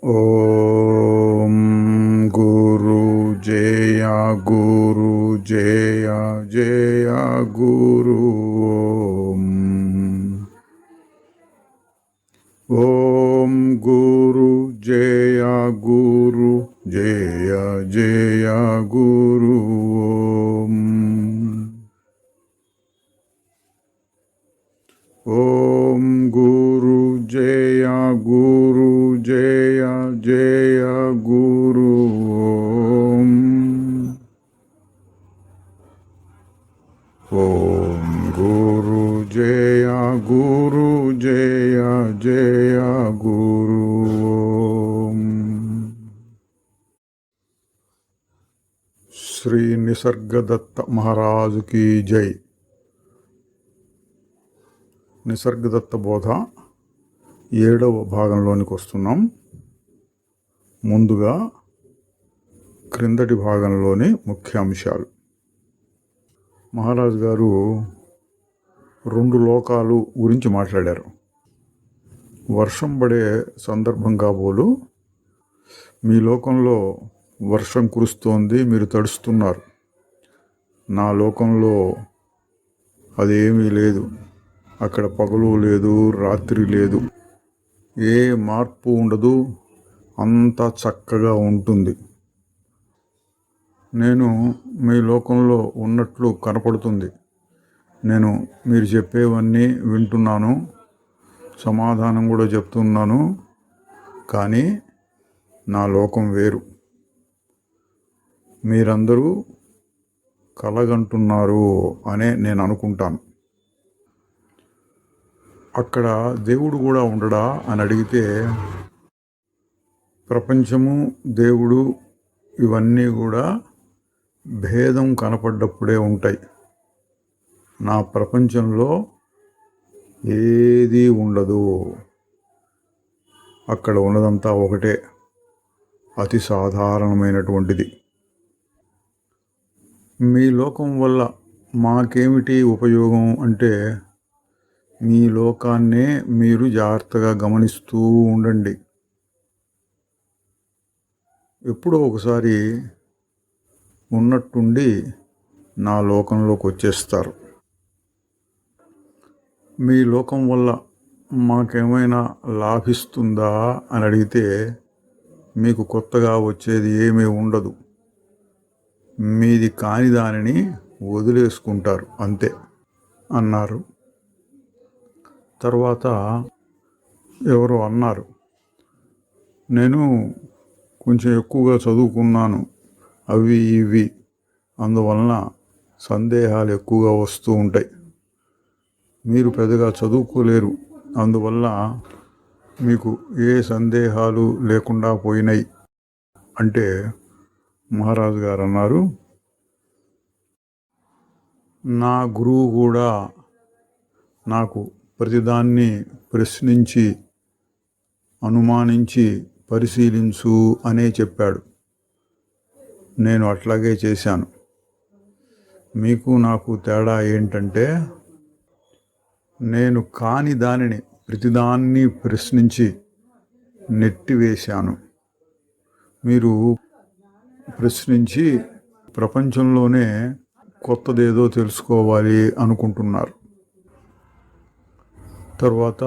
ఓం గురు జయ గురు జయ జయ గురు ఓం గురు జయ గురు జయ జయ గురు ఓం గురు జయ గురు జయ జయ గురు ఓం గురు జయ గురు జయ జయ గురు శ్రీ నిసర్గదత్త మహారాజు की జై. నిసర్గదత్త బోధ 7వ భాగంలోనికి వస్తున్నాం. ముందుగా క్రిందటి భాగంలోని ముఖ్యాంశాలు. మహారాజు గారు 2 లోకాలు గురించి మాట్లాడారు. వర్షం పడే సందర్భం కాబోలు మీ లోకంలో వర్షం కురుస్తోంది, మీరు తడుస్తున్నారు. నా లోకంలో అదేమీ లేదు. అక్కడ పగలు లేదు, రాత్రి లేదు, ఏ మార్పు ఉండదు, అంతా చక్కగా ఉంటుంది. నేను మీ లోకంలో ఉన్నట్లు కనపడుతుంది. నేను మీరు చెప్పేవన్నీ వింటున్నాను, సమాధానం కూడా చెప్తున్నాను. కానీ నా లోకం వేరు. మీరందరూ కలగంటున్నారు అనే నేను అనుకుంటాను. అక్కడ దేవుడు కూడా ఉండడా అని అడిగితే, ప్రపంచము, దేవుడు ఇవన్నీ కూడా భేదం కనపడ్డప్పుడే ఉంటాయి. నా ప్రపంచంలో ఏదీ ఉండదు. అక్కడ ఉన్నదంతా ఒకటే, అతి సాధారణమైనటువంటిది. మీ లోకం వల్ల మాకేమిటి ఉపయోగం అంటే, మీ లోకాన్నే మీరు జాగ్రత్తగా గమనిస్తూ ఉండండి. ఎప్పుడో ఒకసారి ఉన్నట్టుండి నా లోకంలోకి వచ్చేస్తారు. మీ లోకం వల్ల మాకేమైనా లాభిస్తుందా అని అడిగితే, మీకు కొత్తగా వచ్చేది ఏమీ ఉండదు. మీది కాని దానిని వదిలేసుకుంటారు అంతే అన్నారు. తర్వాత ఎవరో అన్నారు, నేను కొంచెం ఎక్కువగా చదువుకున్నాను, అవి ఇవి, అందువలన సందేహాలు ఎక్కువగా వస్తూ ఉంటాయి. మీరు పెద్దగా చదువుకోలేరు, అందువల్ల మీకు ఏ సందేహాలు లేకుండా పోయినాయి అంటే, మహారాజు గారు అన్నారు, నా గురువు కూడా నాకు ప్రతిదాన్ని ప్రశ్నించి, అనుమానించి, పరిశీలించు అనే చెప్పాడు. నేను అట్లాగే చేశాను. మీకు నాకు తేడా ఏంటంటే, నేను కాని దానిని ప్రతిదాన్ని ప్రశ్నించి నెట్టివేశాను. మీరు ప్రశ్నించి ప్రపంచంలోనే కొత్తదేదో తెలుసుకోవాలి అనుకుంటున్నారు. తర్వాత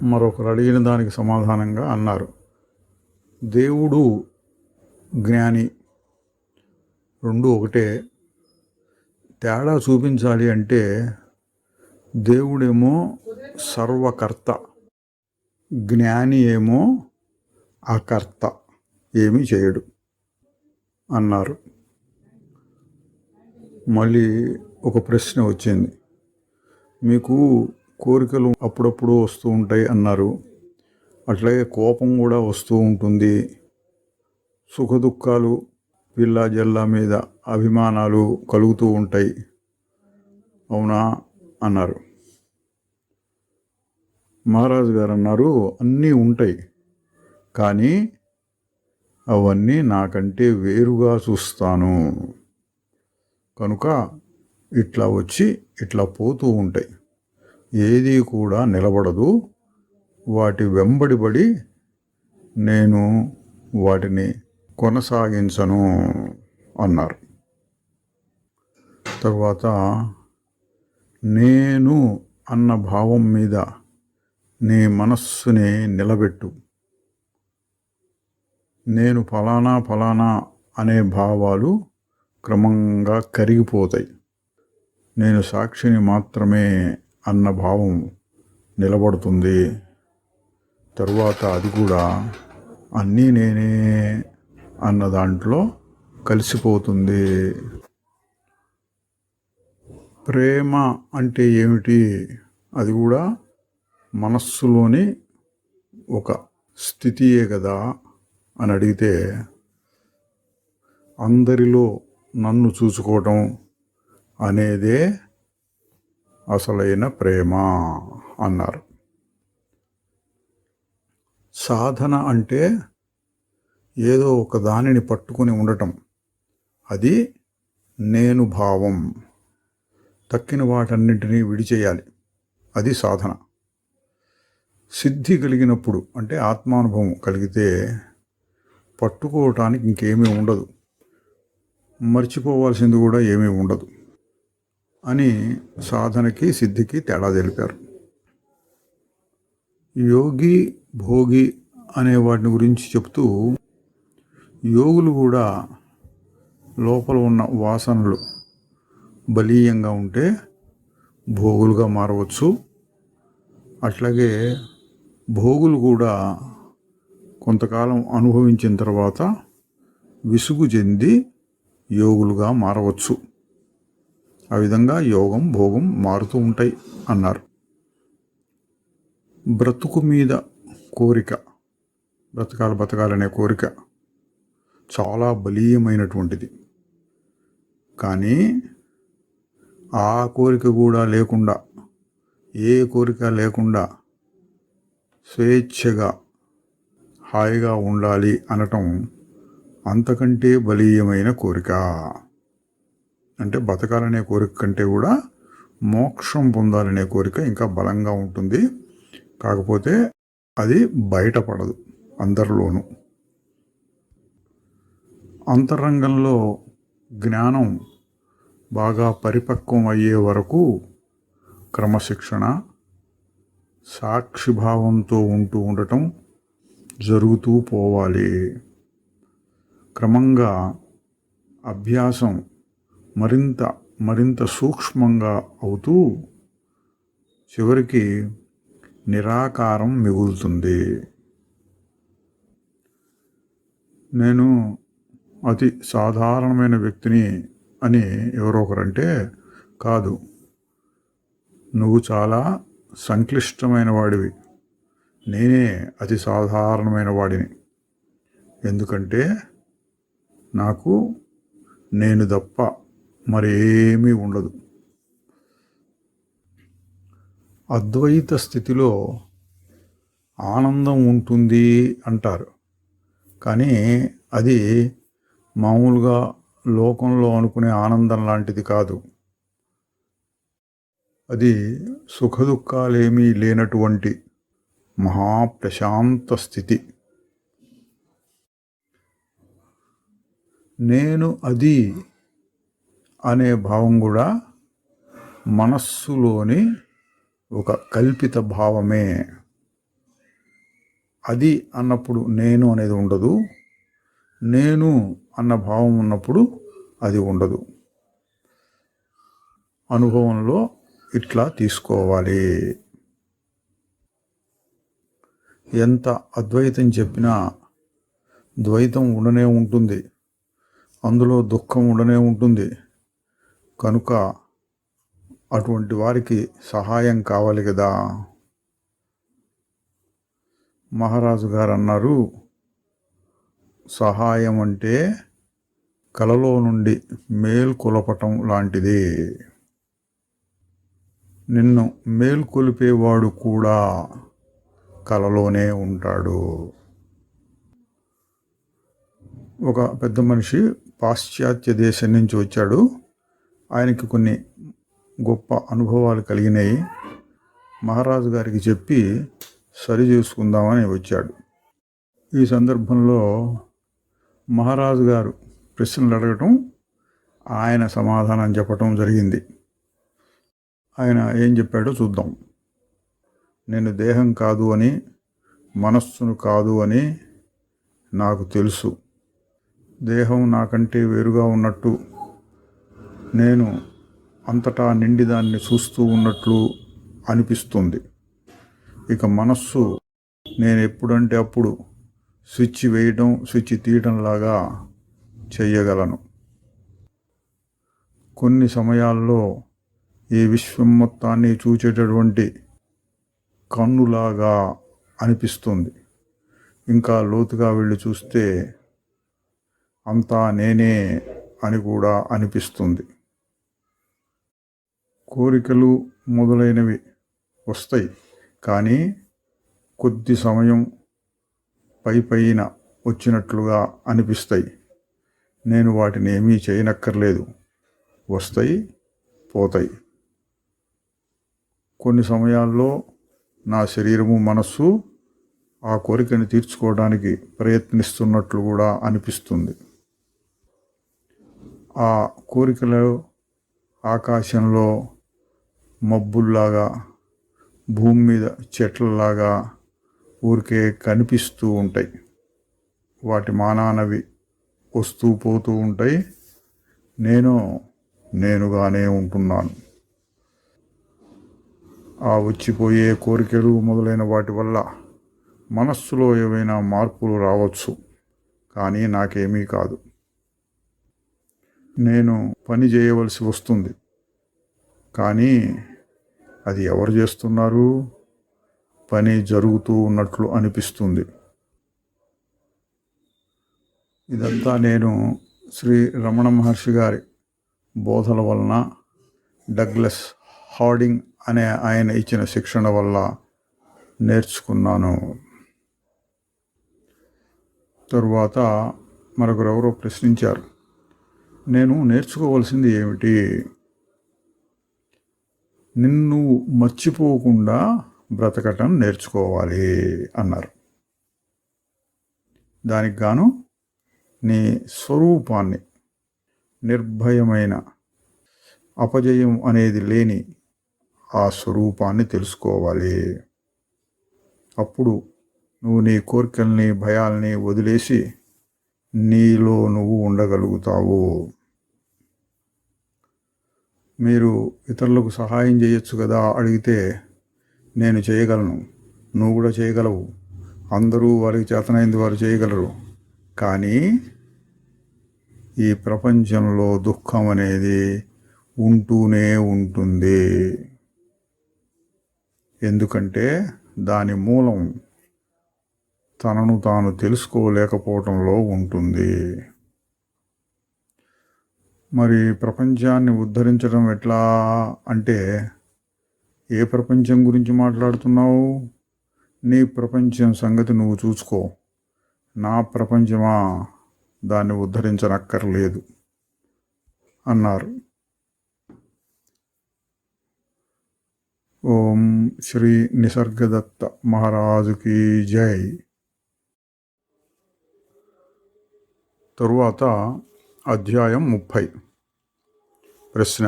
మరొకరు అడిగిన దానికి సమాధానంగా అన్నారు, దేవుడు జ్ఞాని రెండు ఒకటే. తేడా చూపించాలి అంటే, దేవుడేమో సర్వకర్త, జ్ఞాని ఏమో అకర్త, ఏమీ చేయడు అన్నారు. మళ్ళీ ఒక ప్రశ్న వచ్చింది, మీకు కోరికలు అప్పుడప్పుడు వస్తూ ఉంటాయి అన్నారు. అట్లాగే కోపం కూడా వస్తూ ఉంటుంది. సుఖదుఖాలు, పిల్ల జల్ల మీద అభిమానాలు కలుగుతూ ఉంటాయి, అవునా అన్నారు. మహారాజు గారు అన్నారు, అన్నీ ఉంటాయి, కానీ అవన్నీ నాకంటే వేరుగా చూస్తాను. కనుక ఇట్లా వచ్చి ఇట్లా పోతూ ఉంటాయి. ఏది కూడా నిలబడదు. వాటి వెంబడిబడి నేను వాటిని కొనసాగించను అన్నారు. తర్వాత నేను అన్న భావం మీద నీ మనస్సుని నిలబెట్టు. నేను ఫలానా ఫలానా అనే భావాలు క్రమంగా కరిగిపోతాయి. నేను సాక్షిని మాత్రమే అన్న భావం నిలబడుతుంది. తరువాత అది కూడా అన్నీ నేనే అన్న దాంట్లో కలిసిపోతుంది. ప్రేమ అంటే ఏమిటి? అది కూడా మనస్సులోని ఒక స్థితియే కదా అని అడిగితే, అందరిలో నన్ను చూసుకోవటం అనేదే అసలైన ప్రేమ అన్నారు. సాధన అంటే ఏదో ఒక దానిని పట్టుకుని ఉండటం. అది నేను భావం. తక్కిన వాటన్నింటినీ విడిచేయాలి. అది సాధన. సిద్ధి కలిగినప్పుడు అంటే ఆత్మానుభవం కలిగితే పట్టుకోవటానికి ఇంకేమీ ఉండదు, మర్చిపోవాల్సింది కూడా ఏమీ ఉండదు అని సాధనకి సిద్ధికి తేడా తెలిపారు. యోగి భోగి అనే వాటిని గురించి చెప్తూ, యోగులు కూడా లోపల ఉన్న వాసనలు బలీయంగా ఉంటే భోగులుగా మారవచ్చు. అట్లాగే భోగులు కూడా కొంతకాలం అనుభవించిన తర్వాత విసుగు చెంది యోగులుగా మారవచ్చు. ఆ విధంగా యోగం భోగం మారుతూ ఉంటాయి అన్నారు. బ్రతుకు మీద కోరిక, బతకాలనే కోరిక చాలా బలీయమైనటువంటిది. కానీ ఆ కోరిక కూడా లేకుండా, ఏ కోరిక లేకుండా స్వేచ్ఛగా హాయిగా ఉండాలి అనటం అంతకంటే బలీయమైన కోరిక. అంటే బతకాలనే కోరిక కంటే కూడా మోక్షం పొందాలనే కోరిక ఇంకా బలంగా ఉంటుంది. కాకపోతే అది బయటపడదు అందరిలోనూ. అంతరంగంలో జ్ఞానం బాగా పరిపక్వం అయ్యే వరకు క్రమశిక్షణ, సాక్షిభావంతో ఉంటూ ఉండటం జరుగుతూ పోవాలి. క్రమంగా అభ్యాసం మరింత సూక్ష్మంగా అవుతూ చివరికి నిరాకారం మిగులుతుంది. నేను అతి సాధారణమైన వ్యక్తిని అని ఎవరో ఒకరంటే, కాదు, నువ్వు చాలా సంక్లిష్టమైన వాడివి, నేనే అతి సాధారణమైన వాడిని. ఎందుకంటే నాకు నేను తప్ప మరేమీ ఉండదు. అద్వైత స్థితిలో ఆనందం ఉంటుంది అంటారు. కానీ అది మామూలుగా లోకంలో అనుకునే ఆనందం లాంటిది కాదు. అది సుఖదుఖాలేమీ లేనటువంటి మహాప్రశాంత స్థితి. నేను అది అనే భావం కూడా మనస్సులోని ఒక కల్పిత భావమే. అది అన్నప్పుడు నేను అనేది ఉండదు, నేను అన్న భావం ఉన్నప్పుడు అది ఉండదు. అనుభవంలో ఇట్లా తీసుకోవాలి. ఎంత అద్వైతం చెప్పినా ద్వైతం ఉండనే ఉంటుంది, అందులో దుఃఖం ఉండనే ఉంటుంది. కనుక అటువంటి వారికి సహాయం కావాలి కదా. మహారాజు గారు అన్నారు, సహాయం అంటే కలలో నుండి మేల్కొలపటం లాంటిది. నిన్ను మేల్కొలిపేవాడు కూడా కలలోనే ఉంటాడు. ఒక పెద్ద మనిషి పాశ్చాత్య దేశం నుంచి వచ్చాడు. ఆయనకి కొన్ని గొప్ప అనుభవాలు కలిగినాయి. మహారాజు గారికి చెప్పి సరి చేసుకుందామని వచ్చాడు. ఈ సందర్భంలో మహారాజు గారు ప్రశ్నలు అడగటం, ఆయన సమాధానం చెప్పటం జరిగింది. ఆయన ఏం చెప్పాడో చూద్దాం. నేను దేహం కాదు అని, మనస్సును కాదు అని నాకు తెలుసు. దేహం నాకంటే వేరుగా ఉన్నట్టు, నేను అంతటా నిండి దాన్ని చూస్తూ ఉన్నట్లు అనిపిస్తుంది. ఇక మనస్సు నేను ఎప్పుడంటే అప్పుడు స్విచ్ వేయడం, స్విచ్ తీయడంలాగా చెయ్యగలను. కొన్ని సమయాల్లో ఈ విశ్వం మొత్తాన్ని చూచేటటువంటి కన్నులాగా అనిపిస్తుంది. ఇంకా లోతుగా వెళ్ళి చూస్తే అంతా నేనే అని కూడా అనిపిస్తుంది. కోరికలు మొదలైనవి వస్తాయి, కానీ కొద్ది సమయం పైన వచ్చినట్లుగా అనిపిస్తాయి. నేను వాటిని ఏమీ చేయనక్కర్లేదు, వస్తాయి, పోతాయి. కొన్ని సమయాల్లో నా శరీరము, మనస్సు ఆ కోరికని తీర్చుకోవడానికి ప్రయత్నిస్తున్నట్లు కూడా అనిపిస్తుంది. ఆ కోరికలు ఆకాశంలో మబ్బుల్లాగా, భూమి మీద చెట్లలాగా ఊరికే కనిపిస్తూ ఉంటాయి. వాటి మానానవి వస్తూ పోతూ ఉంటాయి. నేనుగానే ఉంటున్నాను. ఆ వచ్చిపోయే కోరికలు మొదలైన వాటి వల్ల మనస్సులో ఏవైనా మార్పులు రావచ్చు, కానీ నాకేమీ కాదు. నేను పని చేయవలసి వస్తుంది, కానీ అది ఎవరు చేస్తున్నారు? పని జరుగుతూ ఉన్నట్లు అనిపిస్తుంది. ఇదంతా నేను శ్రీ రమణ మహర్షి గారి బోధల వలన, డగ్లస్ హార్డింగ్ అనే ఆయన ఇచ్చిన శిక్షణ వల్ల నేర్చుకున్నాను. తరువాత మరొకరెవరో ప్రశ్నించారు, నేను నేర్చుకోవాల్సింది ఏమిటి? నిన్ను మర్చిపోకుండా బ్రతకటం నేర్చుకోవాలి అన్నారు. దానికి గాను నీ స్వరూపాన్ని, నిర్భయమైన, అపజయం అనేది లేని ఆ స్వరూపాన్ని తెలుసుకోవాలి. అప్పుడు నువ్వు నీ కోరికల్ని, భయాల్ని వదిలేసి నీలో నువ్వు ఉండగలుగుతావు. మీరు ఇతరులకు సహాయం చేయొచ్చు కదా అడిగితే, నేను చేయగలను, నువ్వు కూడా చేయగలవు, అందరూ వారికి చేతనైంది వారు చేయగలరు. కానీ ఈ ప్రపంచంలో దుఃఖం అనేది ఉంటూనే ఉంటుంది. ఎందుకంటే దాని మూలం తనను తాను తెలుసుకోలేకపోవటంలో ఉంటుంది. మరి ప్రపంచాన్ని ఉద్ధరించడం ఎట్లా అంటే, ఏ ప్రపంచం గురించి మాట్లాడుతున్నావు? నీ ప్రపంచం సంగతి నువ్వు చూసుకో. నా ప్రపంచమా, దాన్ని ఉద్ధరించనక్కర్లేదు అన్నారు. ఓం శ్రీ నిసర్గదత్త మహారాజుకి జై. తరువాత అధ్యాయం 30. ప్రశ్న: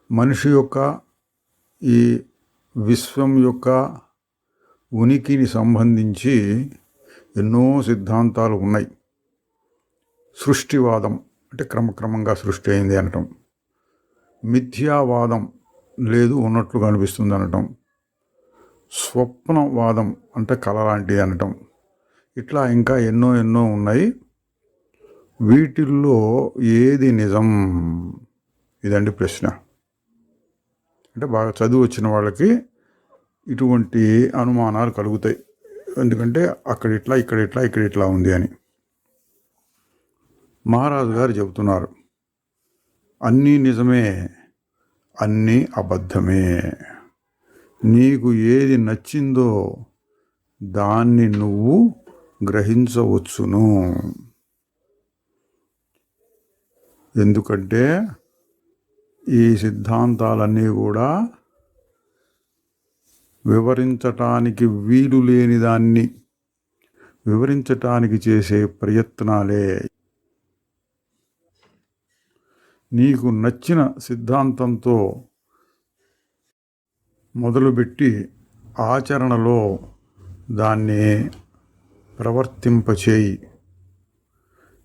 మనిషి యొక్క, ఈ విశ్వం యొక్క ఉనికిని సంబంధించి ఎన్నో సిద్ధాంతాలు ఉన్నాయి. సృష్టివాదం అంటే క్రమక్రమంగా సృష్టి అయింది అనటం, మిథ్యావాదం లేదు, ఉన్నట్లుగా అనిపిస్తుంది అనటం, స్వప్నవాదం అంటే కళ లాంటిది అనటం, ఇట్లా ఇంకా ఎన్నో ఉన్నాయి. వీటిల్లో ఏది నిజం? ఇదండి ప్రశ్న. అంటే బాగా చదువు వచ్చిన వాళ్ళకి ఇటువంటి అనుమానాలు కలుగుతాయి. ఎందుకంటే అక్కడ ఇట్లా, ఇక్కడ ఇట్లా ఉంది అని. మహారాజు గారు చెబుతున్నారు, అన్నీ నిజమే, అన్నీ అబద్ధమే. నీకు ఏది నచ్చిందో దాన్ని నువ్వు గ్రహించవచ్చును. ఎందుకంటే ఈ సిద్ధాంతాలన్నీ కూడా వివరించటానికి వీలు లేని దాన్ని వివరించటానికి చేసే ప్రయత్నాలే. నీకు నచ్చిన సిద్ధాంతంతో మొదలుపెట్టి ఆచరణలో దాన్ని ప్రవర్తింపచేయి.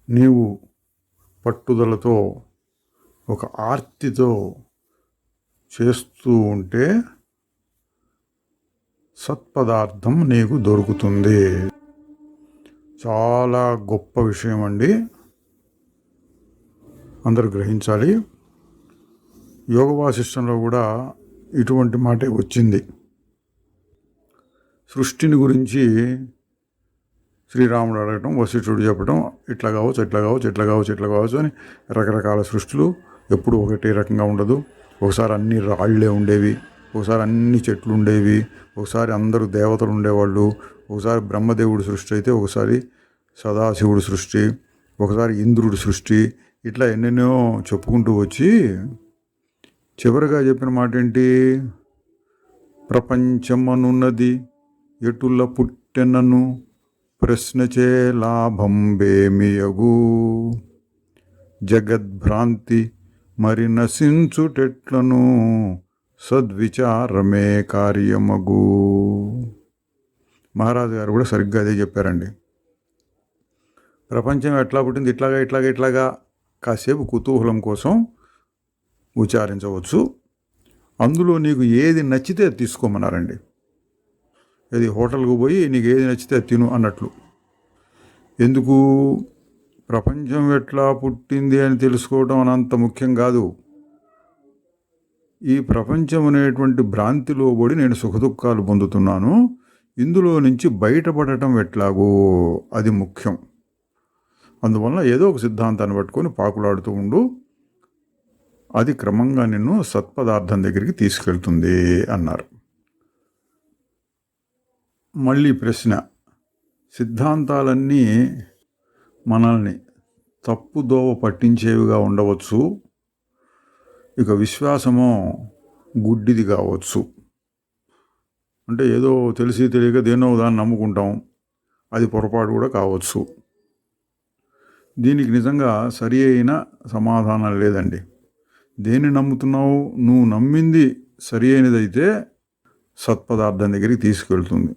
నీవు పట్టుదలతో ఒక ఆర్తితో చేస్తూ ఉంటే సత్పదార్థం నీకు దొరుకుతుంది. చాలా గొప్ప విషయం అండి, అందరూ గ్రహించాలి. యోగ వాసిష్టంలో కూడా ఇటువంటి మాటే వచ్చింది. సృష్టిని గురించి శ్రీరాముడు అడగటం, వశిష్ఠుడు చెప్పడం, ఇట్లా కావచ్చు, ఇట్లా కావచ్చు, ఇట్లా కావచ్చు, ఇట్లా కావచ్చు అని రకరకాల సృష్టిలు. ఎప్పుడు ఒకటే రకంగా ఉండదు. ఒకసారి అన్ని రాళ్లే ఉండేవి, ఒకసారి అన్ని చెట్లు ఉండేవి, ఒకసారి అందరూ దేవతలు ఉండేవాళ్ళు, ఒకసారి బ్రహ్మదేవుడి సృష్టి అయితే ఒకసారి సదాశివుడి సృష్టి, ఒకసారి ఇంద్రుడి సృష్టి, ఇట్లా ఎన్నెన్నో చెప్పుకుంటూ వచ్చి చివరిగా చెప్పిన మాట ఏంటి? ప్రపంచమనున్నది ఎటుల పుట్టెనను ప్రశ్నచే లాభం బేమియగు, జగద్భ్రాంతి మరి నశించుటెట్లను సద్విచారమే కార్యమగు. మహారాజు గారు కూడా సరిగ్గా అదే చెప్పారండి. ప్రపంచం ఎట్లా పుట్టింది, ఇట్లాగా కాసేపు కుతూహలం కోసం విచారించవచ్చు. అందులో నీకు ఏది నచ్చితే తీసుకోమన్నారండి. ఇది హోటల్కు పోయి నీకు ఏది నచ్చితే తిను అన్నట్లు. ఎందుకు? ప్రపంచం ఎట్లా పుట్టింది అని తెలుసుకోవడం అనంత ముఖ్యం కాదు. ఈ ప్రపంచం అనేటువంటి భ్రాంతిలో పడి నేను సుఖదుఖాలు పొందుతున్నాను, ఇందులో నుంచి బయటపడటం ఎట్లాగో అది ముఖ్యం. అందువల్ల ఏదో ఒక సిద్ధాంతాన్ని పట్టుకొని పాకులాడుతూ ఉండు, అది క్రమంగా నిన్ను సత్పదార్థం దగ్గరికి తీసుకెళ్తుంది అన్నారు. మళ్ళీ ప్రశ్న, సిద్ధాంతాలన్నీ మనల్ని తప్పుదోవ పట్టించేవిగా ఉండవచ్చు, ఇక విశ్వాసమో గుడ్డిది కావచ్చు. అంటే ఏదో తెలిసి తెలియక దేనో దాన్ని నమ్ముకుంటాం, అది పొరపాటు కూడా కావచ్చు. దీనికి నిజంగా సరి అయిన సమాధానం లేదండి. దేన్ని నమ్ముతున్నావు? నువ్వు నమ్మింది సరి అయినదైతే సత్పదార్థం దగ్గరికి తీసుకెళ్తుంది.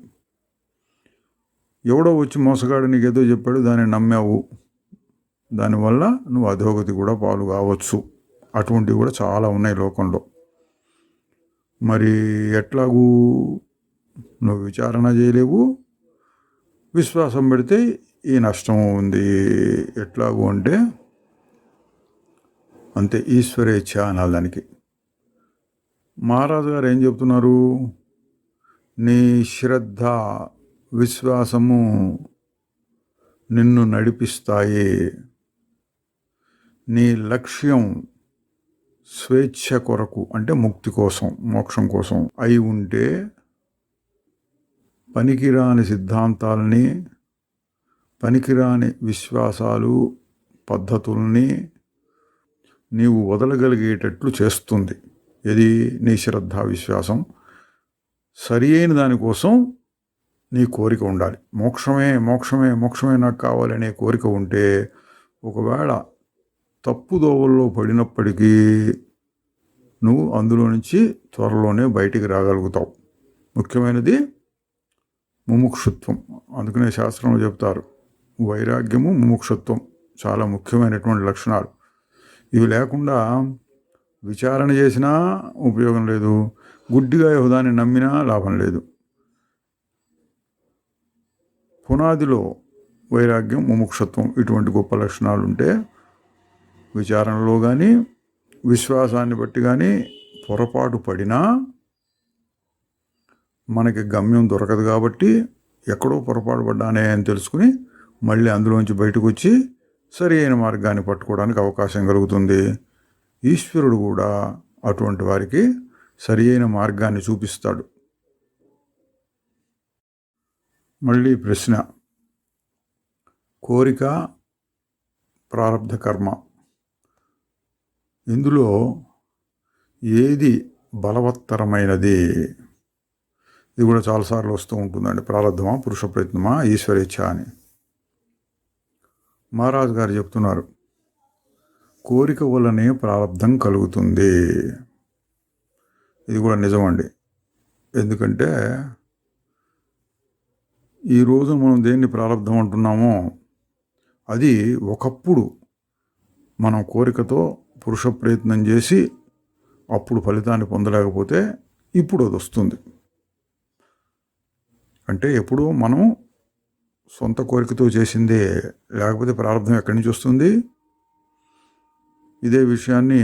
ఎవడో వచ్చి మోసగాడు నీకేదో చెప్పాడు, దాన్ని నమ్మావు, దానివల్ల నువ్వు అధోగతి కూడా పాలు కావచ్చు. అటువంటివి కూడా చాలా ఉన్నాయి లోకంలో. మరి ఎట్లాగూ నువ్వు విచారణ చేయలేవు, విశ్వాసం పెడితే ఈ నష్టం ఉంది. ఎట్లాగూ అంటే అంతే, ఈశ్వరేచ్ఛ అనాలి దానికి. మహారాజు గారు ఏం చెప్తున్నారు? నీ శ్రద్ధ, విశ్వాసము నిన్ను నడిపిస్తాయి. నీ లక్ష్యం స్వేచ్ఛ కొరకు, అంటే ముక్తి కోసం, మోక్షం కోసం అయి ఉంటే పనికిరాని సిద్ధాంతాలని, పనికిరాని విశ్వాసాలు, పద్ధతుల్ని నీవు వదలగలిగేటట్లు చేస్తుంది. ఇది నీ శ్రద్ధ, విశ్వాసం. సరి అయిన దానికోసం నీ కోరిక ఉండాలి. మోక్షమే మోక్షమే మోక్షమే నాకు కావాలనే కోరిక ఉంటే ఒకవేళ తప్పుదోవల్లో పడినప్పటికీ నువ్వు అందులో నుంచి త్వరలోనే బయటికి రాగలుగుతావు. ముఖ్యమైనది ముముక్షుత్వం. అందుకనే శాస్త్రంలో చెప్తారు, వైరాగ్యము, ముముక్షుత్వం చాలా ముఖ్యమైనటువంటి లక్షణాలు. ఇవి లేకుండా విచారణ చేసినా ఉపయోగం లేదు, గుడ్డిగా యహోదాన్ని నమ్మినా లాభం లేదు. పునాదిలో వైరాగ్యం, ముముక్షత్వం ఇటువంటి గొప్ప లక్షణాలు ఉంటే విచారణలో కానీ విశ్వాసాన్ని బట్టి కానీ పొరపాటు పడినా మనకి గమ్యం దొరకదు. కాబట్టి ఎక్కడో పొరపాటు పడ్డానే అని తెలుసుకుని మళ్ళీ అందులోంచి బయటకు వచ్చి సరి అయిన మార్గాన్ని పట్టుకోవడానికి అవకాశం కలుగుతుంది. ఈశ్వరుడు కూడా అటువంటి వారికి సరి అయిన మార్గాన్ని చూపిస్తాడు. మళ్ళీ ప్రశ్న, కోరిక, ప్రారబ్ధ కర్మ, ఇందులో ఏది బలవత్తరమైనది? ఇది కూడా చాలాసార్లు వస్తూ ఉంటుందండి. ప్రారంధమా, పురుష ప్రయత్నమా, ఈశ్వరేచ్ఛ అని. మహారాజు గారు చెప్తున్నారు, కోరిక వల్లనే ప్రారంధం కలుగుతుంది. ఇది కూడా నిజమండి. ఎందుకంటే ఈరోజు మనం దేన్ని ప్రారంధం అంటున్నామో అది ఒకప్పుడు మనం కోరికతో పురుష ప్రయత్నం చేసి అప్పుడు ఫలితాన్ని పొందలేకపోతే ఇప్పుడు అది వస్తుంది. అంటే ఎప్పుడు మనం సొంత కోరికతో చేసిందే, లేకపోతే ప్రారంధం ఎక్కడి నుంచి వస్తుంది? ఇదే విషయాన్ని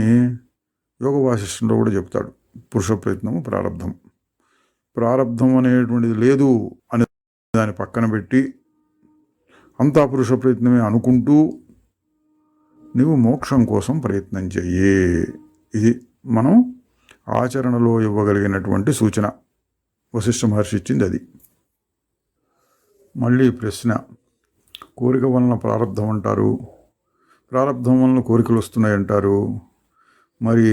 యోగ వాసిష్ఠంలో కూడా చెప్తాడు. పురుష ప్రయత్నము ప్రారంధం. ప్రారంధం అనేటువంటిది లేదు అనే దాన్ని పక్కన పెట్టి అంతా పురుష ప్రయత్నమే అనుకుంటూ నువ్వు మోక్షం కోసం ప్రయత్నం చెయ్యి. ఇది మనం ఆచరణలో ఇవ్వగలిగినటువంటి సూచన. వశిష్ఠ మహర్షి ఇచ్చింది అది. మళ్ళీ ప్రశ్న, కోరిక వలన ప్రారంధం అంటారు, ప్రారంధం వలన కోరికలు వస్తున్నాయి అంటారు. మరి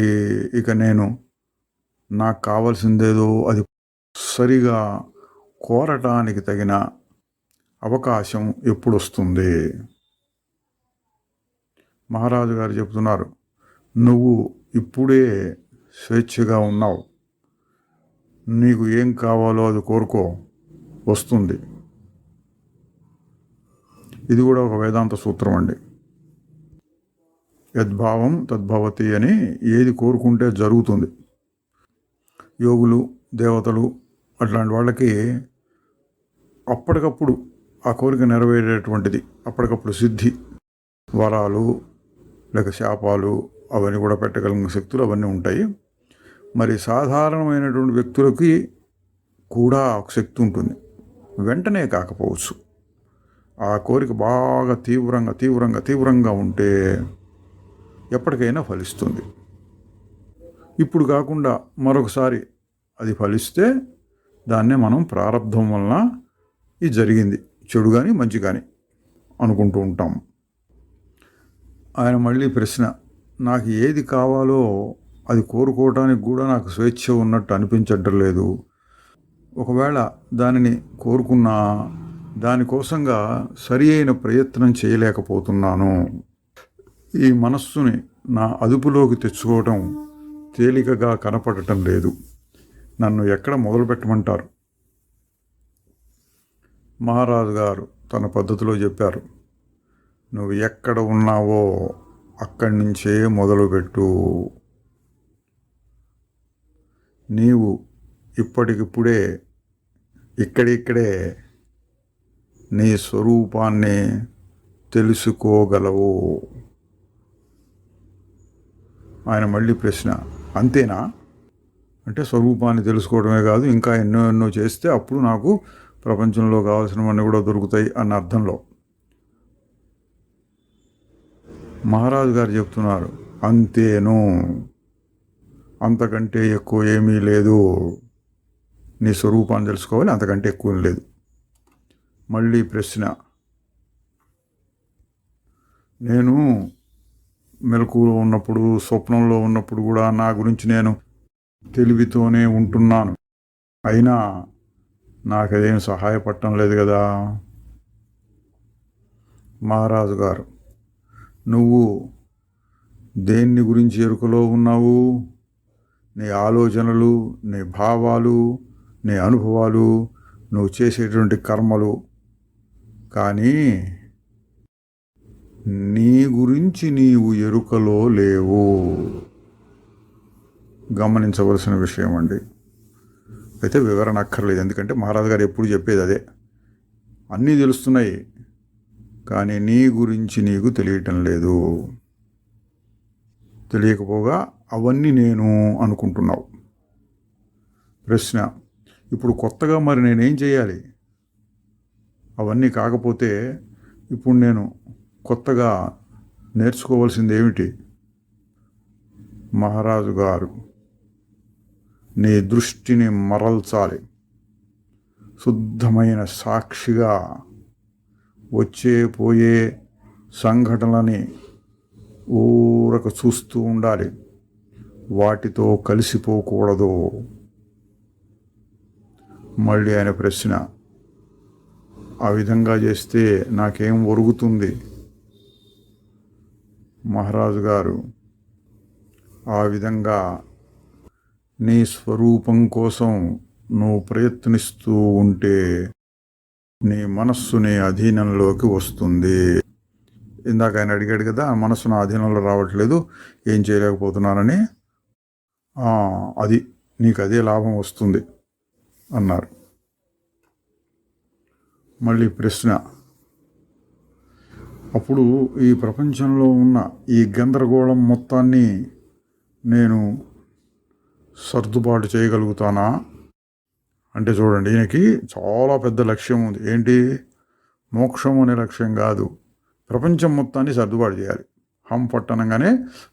ఇక నేను నాకు కావాల్సిందేదో అది సరిగా కోరటానికి తగిన అవకాశం ఎప్పుడు వస్తుంది? మహారాజు గారు చెప్తున్నారు, నువ్వు ఇప్పుడే స్వేచ్ఛగా ఉన్నావు. నీకు ఏం కావాలో అది కోరుకో, వస్తుంది. ఇది కూడా ఒక వేదాంత సూత్రం అండి. యద్భావం తద్భవతి అని, ఏది కోరుకుంటే జరుగుతుంది. యోగులు, దేవతలు అట్లాంటి వాళ్ళకి అప్పటికప్పుడు ఆ కోరిక నెరవేరేటువంటిది, అప్పటికప్పుడు సిద్ధి, వరాలు లేక శాపాలు అవన్నీ కూడా పెట్టగలిగిన శక్తులు అవన్నీ ఉంటాయి. మరి సాధారణమైనటువంటి వ్యక్తులకి కూడా ఒక శక్తి ఉంటుంది. వెంటనే కాకపోవచ్చు. ఆ కోరిక బాగా తీవ్రంగా ఉంటే ఎప్పటికైనా ఫలిస్తుంది. ఇప్పుడు కాకుండా మరొకసారి అది ఫలిస్తే దాన్నే మనం ప్రారంధం వలన ఇది జరిగింది, చెడు కానీ మంచి కానీ అనుకుంటూ ఉంటాం. ఆయన మళ్ళీ ప్రశ్న, నాకు ఏది కావాలో అది కోరుకోవటానికి కూడా నాకు స్వేచ్ఛ ఉన్నట్టు అనిపించడం లేదు. ఒకవేళ దానిని కోరుకున్నా దానికోసంగా సరి అయిన ప్రయత్నం చేయలేకపోతున్నాను. ఈ మనస్సుని నా అదుపులోకి తెచ్చుకోవటం తేలికగా కనపడటం లేదు. నన్ను ఎక్కడ మొదలు పెట్టమంటారు? మహారాజు గారు తన పద్ధతిలో చెప్పారు, నువ్వు ఎక్కడ ఉన్నావో అక్కడి నుంచే మొదలుపెట్టు. నీవు ఇప్పటికిప్పుడే ఇక్కడిక్కడే నీ స్వరూపాన్ని తెలుసుకోగలవు. ఆయన మళ్ళీ ప్రశ్న, అంతేనా? అంటే స్వరూపాన్ని తెలుసుకోవడమే కాదు, ఇంకా ఎన్నో చేస్తే అప్పుడు నాకు ప్రపంచంలో కావాల్సినవన్నీ కూడా దొరుకుతాయి అన్న అర్థంలో. మహారాజు గారు చెప్తున్నారు, అంతేను, అంతకంటే ఎక్కువ ఏమీ లేదు. నీ స్వరూపాన్ని తెలుసుకోవాలి, అంతకంటే ఎక్కువ లేదు. మళ్ళీ ప్రశ్న, నేను మెలకువలో ఉన్నప్పుడు, స్వప్నంలో ఉన్నప్పుడు కూడా నా గురించి నేను తెలివితోనే ఉంటున్నాను, అయినా నాకదేం సహాయపడటం లేదు కదా. మహారాజు గారు, నువ్వు దేన్ని గురించి ఎరుకలో ఉన్నావు? నీ ఆలోచనలు, నీ భావాలు, నీ అనుభవాలు, నువ్వు చేసేటువంటి కర్మలు. కానీ నీ గురించి నీవు ఎరుకలో లేవు. గమనించవలసిన విషయం అండి. అయితే వివరణ అక్కర్లేదు, ఎందుకంటే మహారాజు గారు ఎప్పుడు చెప్పేది అదే. అన్నీ తెలుస్తున్నాయి, కానీ నీ గురించి నీకు తెలియటం లేదు. తెలియకపోగా అవన్నీ నేను అనుకుంటున్నావు. ప్రశ్న, ఇప్పుడు కొత్తగా మరి నేనేం చేయాలి? అవన్నీ కాకపోతే ఇప్పుడు నేను కొత్తగా నేర్చుకోవాల్సింది ఏమిటి? మహారాజు గారు, నీ దృష్టిని మరల్చాలి. శుద్ధమైన సాక్షిగా వచ్చే పోయే సంఘటనలని ఊరక చూస్తూ ఉండాలి. వాటితో కలిసిపోకూడదు. మళ్ళీ ఆయన ప్రశ్న, ఆ విధంగా చేస్తే నాకేం ఒరుగుతుంది? మహారాజు గారు, ఆ విధంగా నీ స్వరూపం కోసం నువ్వు ప్రయత్నిస్తూ ఉంటే నీ మనస్సు నీ అధీనంలోకి వస్తుంది. ఇందాక ఆయన అడిగాడు కదా, మనస్సు నా అధీనంలో రావట్లేదు, ఏం చేయలేకపోతున్నానని. అది నీకు అదే లాభం వస్తుంది అన్నారు. మళ్ళీ ప్రశ్న, అప్పుడు ఈ ప్రపంచంలో ఉన్న ఈ గందరగోళం మొత్తాన్ని నేను సర్దుబాటు చేయగలుగుతానా అంటే, చూడండి, ఈయనకి చాలా పెద్ద లక్ష్యం ఉంది. ఏంటి? మోక్షం అనే లక్ష్యం కాదు, ప్రపంచం మొత్తాన్ని సర్దుబాటు చేయాలి. పట్టనంగానే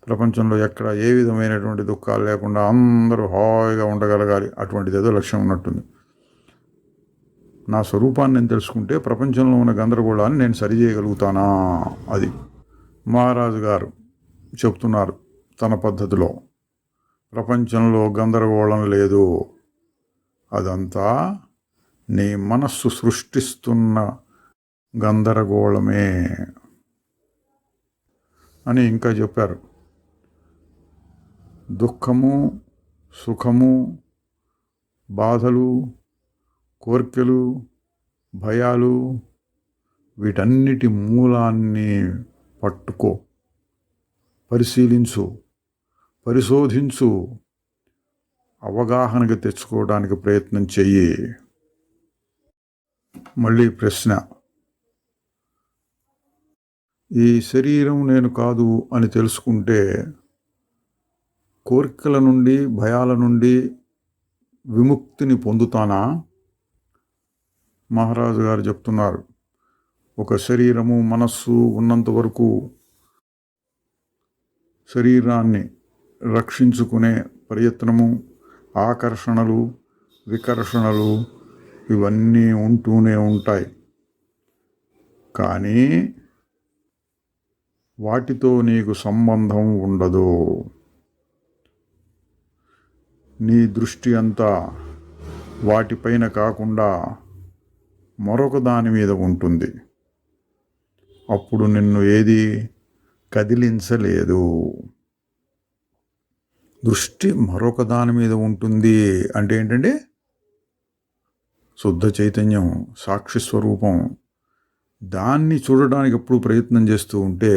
ప్రపంచంలో ఎక్కడ ఏ విధమైనటువంటి దుఃఖాలు లేకుండా అందరూ హాయిగా ఉండగలగాలి, అటువంటిది ఏదో లక్ష్యం ఉన్నట్టుంది. నా స్వరూపాన్ని నేను తెలుసుకుంటే ప్రపంచంలో ఉన్న గందరగోళాన్ని నేను సరిచేయగలుగుతానా? అది మహారాజు గారు చెప్తున్నారు తన పద్ధతిలో. ప్రపంచంలో గందరగోళం లేదు, అదంతా నీ మనస్సు సృష్టిస్తున్న గందరగోళమే అని ఇంకా చెప్పారు. దుఃఖము, సుఖము, బాధలు, కోర్కెలు, భయాలు, వీటన్నిటి మూలాన్ని పట్టుకో, పరిశీలించు, పరిశోధించు, అవగాహనకి తెచ్చుకోవడానికి ప్రయత్నం చెయ్యి. మళ్ళీ ప్రశ్న, ఈ శరీరం నేను కాదు అని తెలుసుకుంటే కోరికల నుండి, భయాల నుండి విముక్తిని పొందుతానా? మహారాజు గారు చెప్తున్నారు, ఒక శరీరము, మనస్సు ఉన్నంత వరకు శరీరాన్ని రక్షించుకునే ప్రయత్నము, ఆకర్షణలు, వికర్షణలు ఇవన్నీ ఉంటూనే ఉంటాయి. కానీ వాటితో నీకు సంబంధం ఉండదు. నీ దృష్టి అంతా వాటిపైన కాకుండా మరొక దాని మీద ఉంటుంది. అప్పుడు నిన్ను ఏది కదిలించలేదు. దృష్టి మరొక దాని మీద ఉంటుంది అంటే ఏంటంటే, శుద్ధ చైతన్యం, సాక్షి స్వరూపం, దాన్ని చూడడానికి ఎప్పుడు ప్రయత్నం చేస్తూ ఉంటే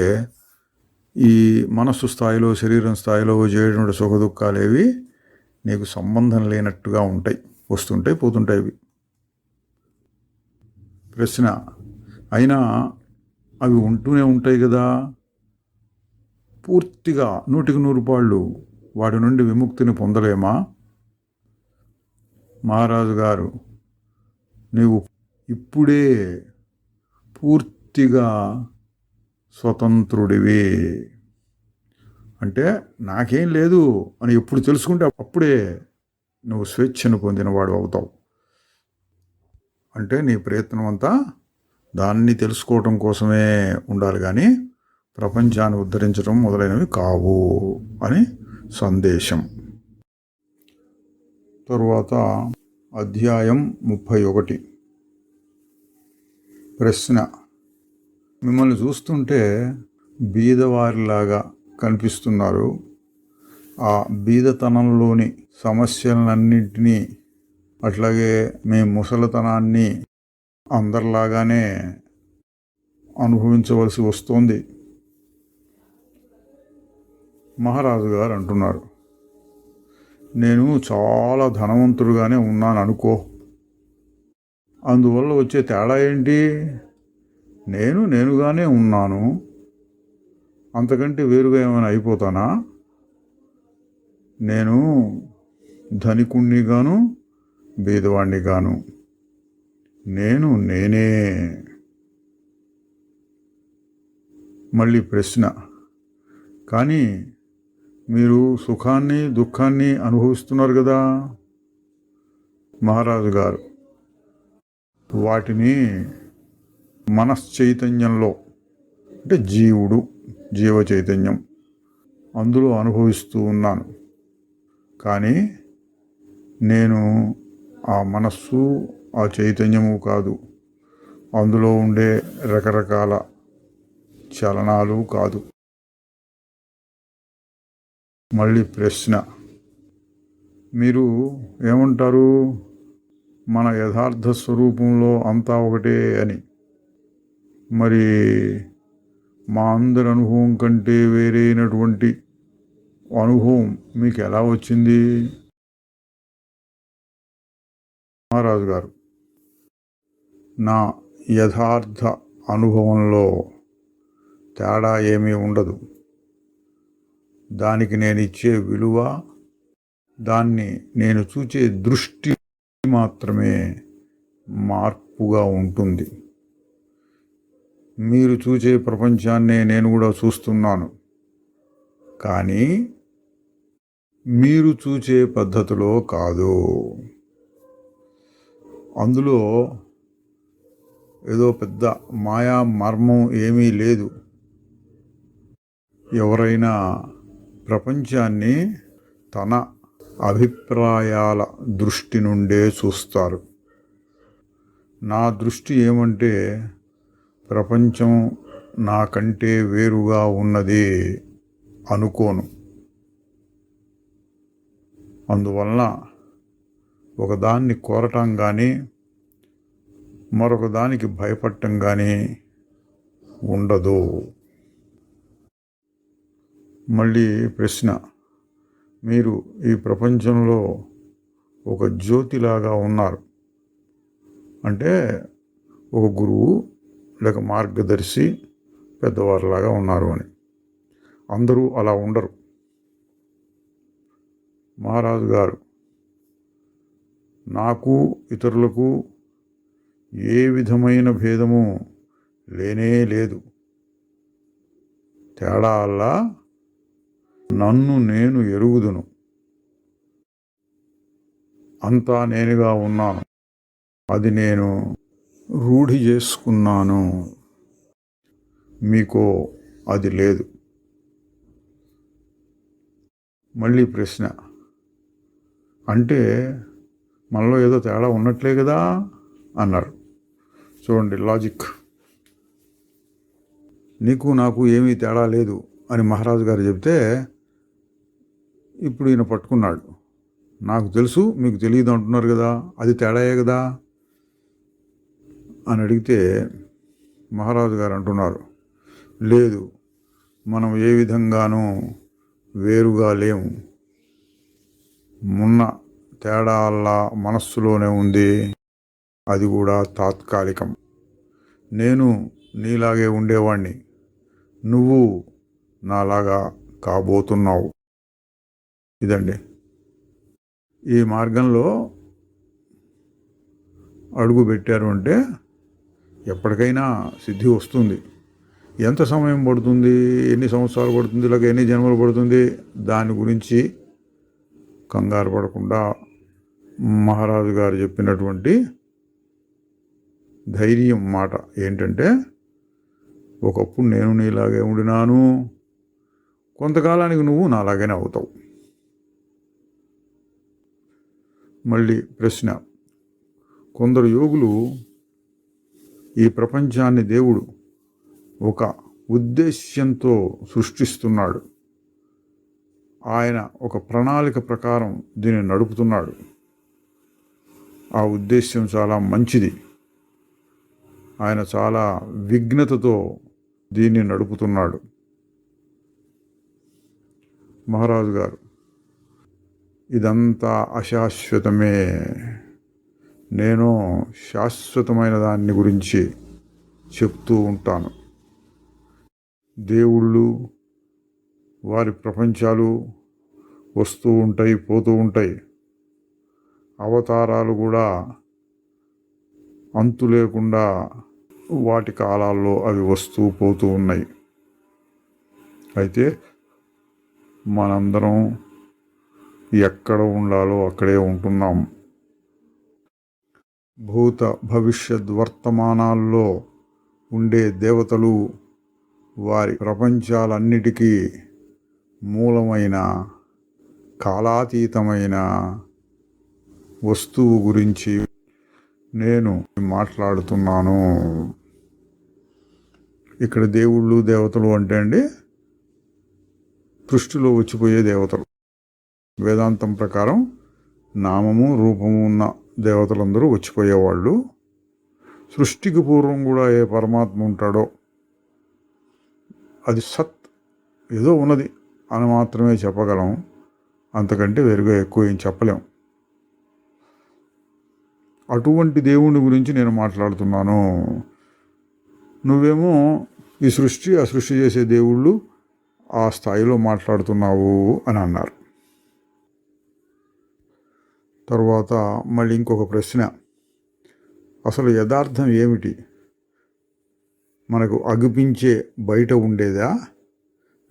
ఈ మనస్సు స్థాయిలో, శరీరం స్థాయిలో చేయటువంటి సుఖ దుఃఖాలేవి నీకు సంబంధం లేనట్టుగా ఉంటాయి, వస్తుంటాయి, పోతుంటాయి. ప్రశ్న, అయినా అవి ఉంటూనే ఉంటాయి కదా, పూర్తిగా 100% వాటి నుండి విముక్తిని పొందలేమా? మహారాజు గారు, నీవు ఇప్పుడే పూర్తిగా స్వతంత్రుడివి. అంటే నాకేం లేదు అని ఎప్పుడు తెలుసుకుంటే అప్పుడే నువ్వు స్వేచ్ఛను పొందినవాడు అవుతావు. అంటే నీ ప్రయత్నం అంతా దాన్ని తెలుసుకోవటం కోసమే ఉండాలి, కానీ ప్రపంచాన్ని ఉద్ధరించడం మొదలైనవి కావు అని సందేశం. తరువాత అధ్యాయం 31. ప్రశ్న, మిమ్మల్ని చూస్తుంటే బీదవారిలాగా కనిపిస్తున్నారు. ఆ బీదతనంలోని సమస్యలన్నింటినీ, అట్లాగే మీ ముసలితనాన్ని అందరిలాగానే అనుభవించవలసి వస్తోంది. మహారాజు గారు అంటున్నారు, నేను చాలా ధనవంతుడుగానే ఉన్నాను అనుకో, అందువల్ల వచ్చే తేడా ఏంటి? నేనుగానే ఉన్నాను, అంతకంటే వేరుగా ఏమైనా అయిపోతానా? నేను ధనికుణ్ణి గాను, బీదవాణ్ణి గాను, నేనే. మళ్ళీ ప్రశ్న, కానీ మీరు సుఖాన్ని, దుఃఖాన్ని అనుభవిస్తున్నారు కదా? మహారాజు గారు, వాటిని మనశ్చైతన్యంలో, అంటే జీవ చైతన్యం, అందులో అనుభవిస్తూ ఉన్నాను. కానీ నేను ఆ మనస్సు, ఆ చైతన్యము కాదు, అందులో ఉండే రకరకాల చలనాలు కాదు. మళ్ళీ ప్రశ్న, మీరు ఏమంటారు? మన యథార్థ స్వరూపంలో అంతా ఒకటే అని. మరి మా అందరి అనుభవం కంటే వేరైనటువంటి అనుభవం మీకు ఎలా వచ్చింది? మహారాజు గారు, నా యథార్థ అనుభవంలో తేడా ఏమీ ఉండదు. దానికి నేను ఇచ్చే విలువ, దాన్ని నేను చూచే దృష్టి మాత్రమే మార్పుగా ఉంటుంది. మీరు చూసే ప్రపంచాన్నే నేను కూడా చూస్తున్నాను, కానీ మీరు చూసే పద్ధతిలో కాదు. అందులో ఏదో పెద్ద మాయా మర్మం ఏమీ లేదు. ఎవరైనా ప్రపంచాన్ని తన అభిప్రాయాల దృష్టి నుండే చూస్తారు. నా దృష్టి ఏమంటే, ప్రపంచం నాకంటే వేరుగా ఉన్నది అనుకోను. అందువలన ఒకదాన్ని కోరటం కానీ మరొక దానికి భయపడటం కానీ ఉండదు. మళ్ళీ ప్రశ్న, మీరు ఈ ప్రపంచంలో ఒక జ్యోతిలాగా ఉన్నారు. అంటే ఒక గురువు లేక మార్గదర్శి పెద్దవారిలాగా ఉన్నారు అని. అందరూ అలా ఉండరు. మహారాజు గారు, నాకు ఇతరులకు ఏ విధమైన భేదము లేనే లేదు. తేడా అల్లా నన్ను నేను ఎరుగుదును. అంతా నేనుగా ఉన్నాను. అది నేను రూఢి చేసుకున్నాను. మీకో అది లేదు. మళ్ళీ ప్రశ్న, అంటే మనలో ఏదో తేడా ఉన్నట్లే కదా అన్నారు. చూడండి లాజిక్. నీకు నాకు ఏమీ తేడా లేదు అని మహారాజు గారు చెప్తే, ఇప్పుడు ఈయన పట్టుకున్నాడు. నాకు తెలుసు, మీకు తెలియదు అంటున్నారు కదా, అది తేడాయే కదా అని అడిగితే మహారాజు గారు అంటున్నారు, లేదు, మనం ఏ విధంగానూ వేరుగా లేము. మొన్న తేడా అల్లా మనస్సులోనే ఉంది. అది కూడా తాత్కాలికం. నేను నీలాగే ఉండేవాణ్ణి, నువ్వు నాలాగా కాబోతున్నావు. ఇదండి. ఈ మార్గంలో అడుగు పెట్టారు అంటే ఎప్పటికైనా సిద్ధి వస్తుంది. ఎంత సమయం పడుతుంది, ఎన్ని సంవత్సరాలు పడుతుంది, లేక ఎన్ని జన్మలు పడుతుంది, దాని గురించి కంగారు పడకుండా మహారాజు గారు చెప్పినటువంటి ధైర్యం మాట ఏంటంటే, ఒకప్పుడు నేను నీలాగే ఉండినాను, కొంతకాలానికి నువ్వు నాలాగానే అవుతావు. మళ్ళీ ప్రశ్న, కొందరు యోగులు ఈ ప్రపంచాన్ని దేవుడు ఒక ఉద్దేశ్యంతో సృష్టిస్తున్నాడు, ఆయన ఒక ప్రణాళిక ప్రకారం దీన్ని నడుపుతున్నాడు, ఆ ఉద్దేశ్యం చాలా మంచిది, ఆయన చాలా విఘ్నతతో దీన్ని నడుపుతున్నాడు. మహారాజు గారు, ఇదంతా అశాశ్వతమే. నేను శాశ్వతమైన దాన్ని గురించి చెప్తూ ఉంటాను. దేవుళ్ళు, వారి ప్రపంచాలు వస్తూ ఉంటాయి, పోతూ ఉంటాయి. అవతారాలు కూడా అంతు లేకుండా వాటి కాలాల్లో అవి వస్తూ పోతూ ఉన్నాయి. అయితే మనందరం ఎక్కడ ఉండాలో అక్కడే ఉంటున్నాం. భూత భవిష్యత్ వర్తమానాల్లో ఉండే దేవతలు వారి ప్రపంచాలన్నిటికీ మూలమైన కాలాతీతమైన వస్తువు గురించి నేను మాట్లాడుతున్నాను. ఇక్కడ దేవుళ్ళు దేవతలు అంటే అండి సృష్టిలో వచ్చిపోయే దేవతలు. వేదాంతం ప్రకారం నామము రూపము ఉన్న దేవతలందరూ వచ్చిపోయేవాళ్ళు. సృష్టికి పూర్వం కూడా ఏ పరమాత్మ ఉంటాడో అది సత్ ఏదో ఉన్నది అని మాత్రమే చెప్పగలం. అంతకంటే వేరుగా ఎక్కువ ఏం చెప్పలేం. అటువంటి దేవుని గురించి నేను మాట్లాడుతున్నాను. నువ్వేమో ఈ సృష్టి ఆ సృష్టి చేసే దేవుళ్ళు ఆ స్థాయిలో మాట్లాడుతున్నావు అని అన్నారు. తర్వాత మళ్ళీ ఇంకొక ప్రశ్న, అసలు యథార్థం ఏమిటి? మనకు అగుపించే బయట ఉండేదా,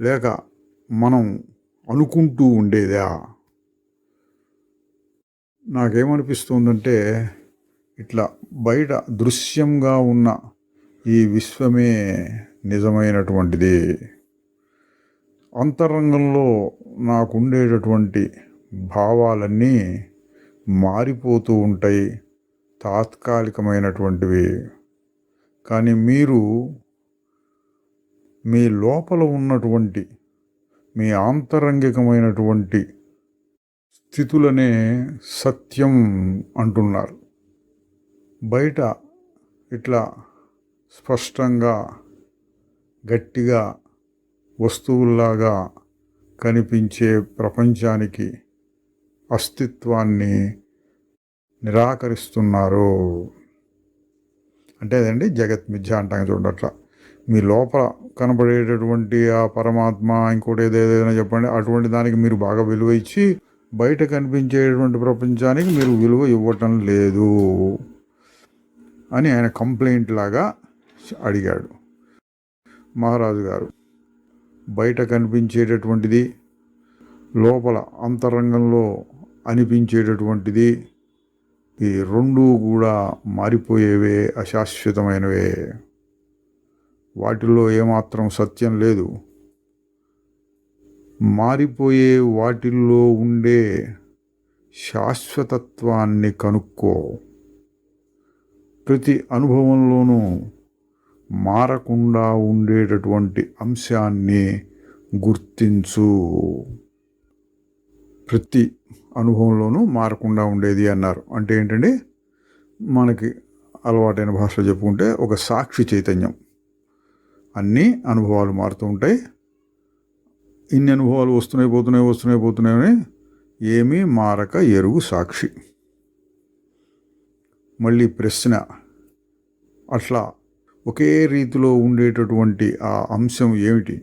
లేక మనం అనుకుంటూ ఉండేదా? నాకేమనిపిస్తుందంటే ఇట్లా బయట దృశ్యంగా ఉన్న ఈ విశ్వమే నిజమైనటువంటిది. అంతరంగంలో నాకుండేటటువంటి భావాలన్నీ మారిపోతూ ఉంటాయి, తాత్కాలికమైనటువంటివి. కానీ మీరు మీ లోపల ఉన్నటువంటి మీ ఆంతరంగికమైనటువంటి స్థితులనే సత్యం అంటున్నారు. బయట ఇట్లా స్పష్టంగా గట్టిగా వస్తువుల్లాగా కనిపించే ప్రపంచానికి అస్తిత్వాన్ని నిరాకరిస్తున్నారు. అంటే అదండి జగత్ మిథ్య అంటాం చూడండి. అట్లా మీ లోపల కనబడేటటువంటి ఆ పరమాత్మ ఇంకోటి ఏదైనా చెప్పండి, అటువంటి దానికి మీరు బాగా విలువ ఇచ్చి బయట కనిపించేటువంటి ప్రపంచానికి మీరు విలువ ఇవ్వటం లేదు అని ఆయన కంప్లైంట్ లాగా అడిగాడు మహారాజు గారు. బయట కనిపించేటటువంటిది, లోపల అంతరంగంలో అనిపించేటటువంటిది, ఈ రెండూ కూడా మారిపోయేవే, అశాశ్వతమైనవే. వాటిల్లో ఏమాత్రం సత్యం లేదు. మారిపోయే వాటిల్లో ఉండే శాశ్వతత్వాన్ని కనుక్కో. ప్రతి అనుభవంలోనూ మారకుండా ఉండేటటువంటి అంశాన్ని గుర్తించు. ప్రతి అనుభవంలోనూ మారకుండా ఉండేది అన్నారు. అంటే ఏంటండి, మనకి అలవాటైన భాషలో చెప్పుకుంటే ఒక సాక్షి చైతన్యం. అన్ని అనుభవాలు మారుతూ ఉంటాయి. ఇన్ని అనుభవాలు వస్తున్నాయి ఏమీ మారక ఎరుగు సాక్షి. మళ్ళీ ప్రశ్న, అట్లా ఒకే రీతిలో ఉండేటటువంటి ఆ అంశం ఏమిటి?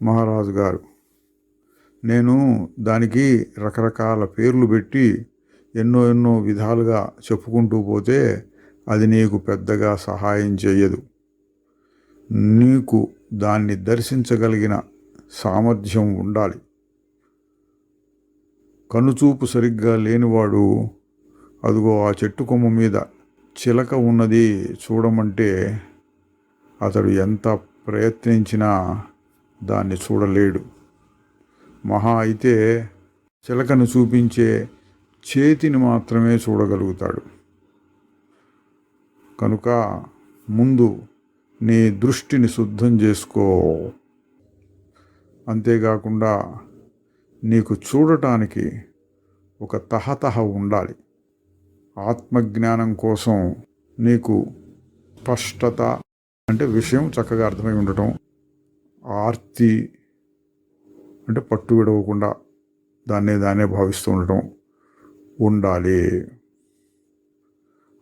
మహారాజు గారు, నేను దానికి రకరకాల పేర్లు పెట్టి ఎన్నో విధాలుగా చెప్పుకుంటూ పోతే అది నీకు పెద్దగా సహాయం చేయదు. నీకు దాన్ని దర్శించగలిగిన సామర్థ్యం ఉండాలి. కనుచూపు సరిగ్గా లేనివాడు అదిగో ఆ చెట్టు కొమ్మ మీద చిలక ఉన్నది చూడమంటే అతడు ఎంత ప్రయత్నించినా దాన్ని చూడలేడు. మహా అయితే చిలకను చూపించే చేతిని మాత్రమే చూడగలుగుతాడు. కనుక ముందు నీ దృష్టిని శుద్ధం చేసుకో. అంతేకాకుండా నీకు చూడటానికి ఒక తహతహ ఉండాలి. ఆత్మజ్ఞానం కోసం నీకు స్పష్టత అంటే విషయం చక్కగా అర్థమై ఉండటం, ఆర్తి అంటే పట్టు విడవకుండా దాన్నే భావిస్తూ ఉండటం ఉండాలి.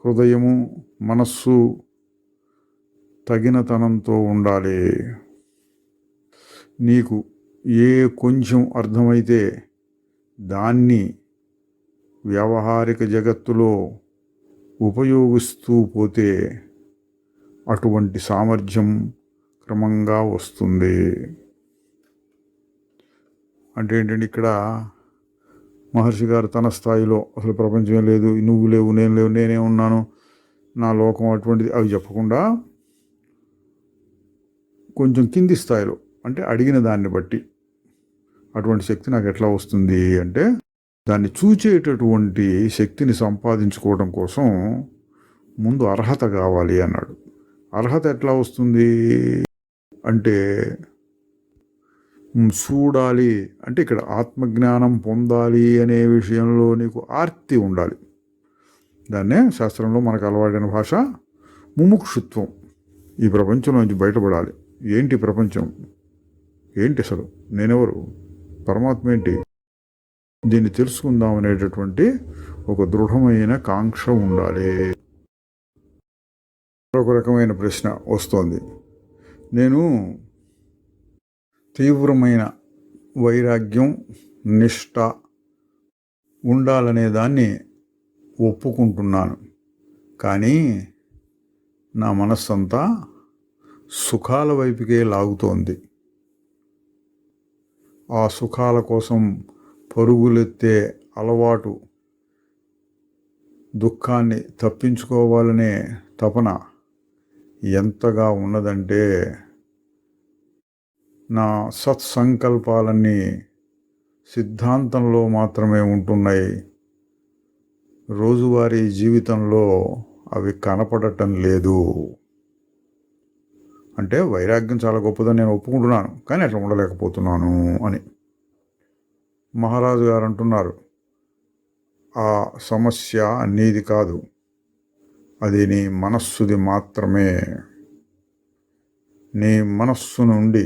హృదయము మనస్సు తగినతనంతో ఉండాలి. నీకు ఏ కొంచెం అర్థమైతే దాన్ని వ్యావహారిక జగత్తులో ఉపయోగిస్తూ పోతే అటువంటి సామర్థ్యం క్రమంగా వస్తుంది. అంటే ఏంటంటే ఇక్కడ మహర్షి గారు తన స్థాయిలో అసలు ప్రపంచమే లేదు, నువ్వు లేవు, నేను లేవు, నేనే ఉన్నాను, నా లోకం అటువంటిది అవి చెప్పకుండా కొంచెం కింది స్థాయిలో అంటే అడిగిన దాన్ని బట్టి అటువంటి శక్తి నాకు ఎట్లా వస్తుంది అంటే దాన్ని చూచేటటువంటి శక్తిని సంపాదించుకోవడం కోసం ముందు అర్హత కావాలి అన్నాడు. అర్హత ఎట్లా వస్తుంది అంటే, చూడాలి అంటే ఇక్కడ ఆత్మజ్ఞానం పొందాలి అనే విషయంలో నీకు ఆర్తి ఉండాలి. దాన్నే శాస్త్రంలో మనకు అలవాటైన భాష ముముక్షుత్వం. ఈ ప్రపంచంలోంచి బయటపడాలి. ఏంటి ప్రపంచం, ఏంటి అసలు, నేనెవరు, పరమాత్మ ఏంటి, దీన్ని తెలుసుకుందాం అనేటటువంటి ఒక దృఢమైన కాంక్ష ఉండాలి. ఒక రకమైన ప్రశ్న వస్తోంది. నేను తీవ్రమైన వైరాగ్యం, నిష్ఠ ఉండాలనే దాన్ని ఒప్పుకుంటున్నాను, కానీ నా మనస్సంతా సుఖాల వైపుకే లాగుతోంది. ఆ సుఖాల కోసం పరుగులెత్తే అలవాటు, దుఃఖాన్ని తప్పించుకోవాలనే తపన ఎంతగా ఉన్నదంటే, నా సత్సంకల్పాలన్నీ సిద్ధాంతంలో మాత్రమే ఉంటున్నాయి, రోజువారీ జీవితంలో అవి కనపడటం లేదు. అంటే వైరాగ్యం చాలా గొప్పదని నేను ఒప్పుకుంటున్నాను, కానీ అట్లా ఉండలేకపోతున్నాను అని మహారాజు గారు అంటున్నారు. ఆ సమస్య నీది కాదు, అది నీ మనస్సుది మాత్రమే. నీ మనస్సు నుండి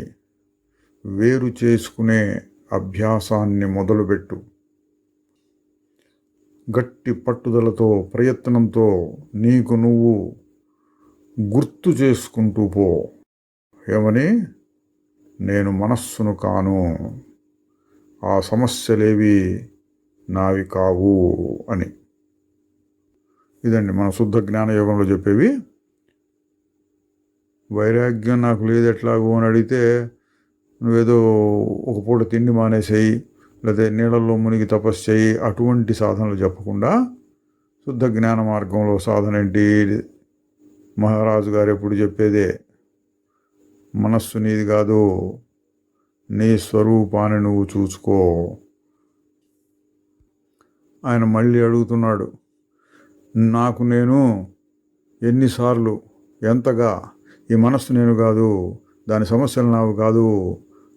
వేరు చేసుకునే అభ్యాసాన్ని మొదలుపెట్టు. గట్టి పట్టుదలతో, ప్రయత్నంతో నీకు నువ్వు గుర్తు చేసుకుంటూ పో. ఏమని? నేను మనస్సును కాను, ఆ సమస్యలేవి నావి కావు అని. ఇదండి మన శుద్ధ జ్ఞాన యోగంలో చెప్పేవి. వైరాగ్యం నాకు లేదు ఎట్లాగో అని అడిగితే, నువ్వేదో ఒక పూట తిండి మానేసేయి, లేదా నీళ్ళల్లో మునిగి తపస్సు చేయి, అటువంటి సాధనలు చెప్పకుండా శుద్ధ జ్ఞాన మార్గంలో సాధన ఏంటి? మహారాజు గారు ఎప్పుడు చెప్పేదే, మనస్సు నీది కాదు, నీ స్వరూపాన్ని నువ్వు చూసుకో. ఆయన మళ్ళీ అడుగుతున్నాడు, నాకు నేను ఎన్నిసార్లు ఎంతగా ఈ మనస్సు నేను కాదు, దాని సమస్యలు నావు కాదు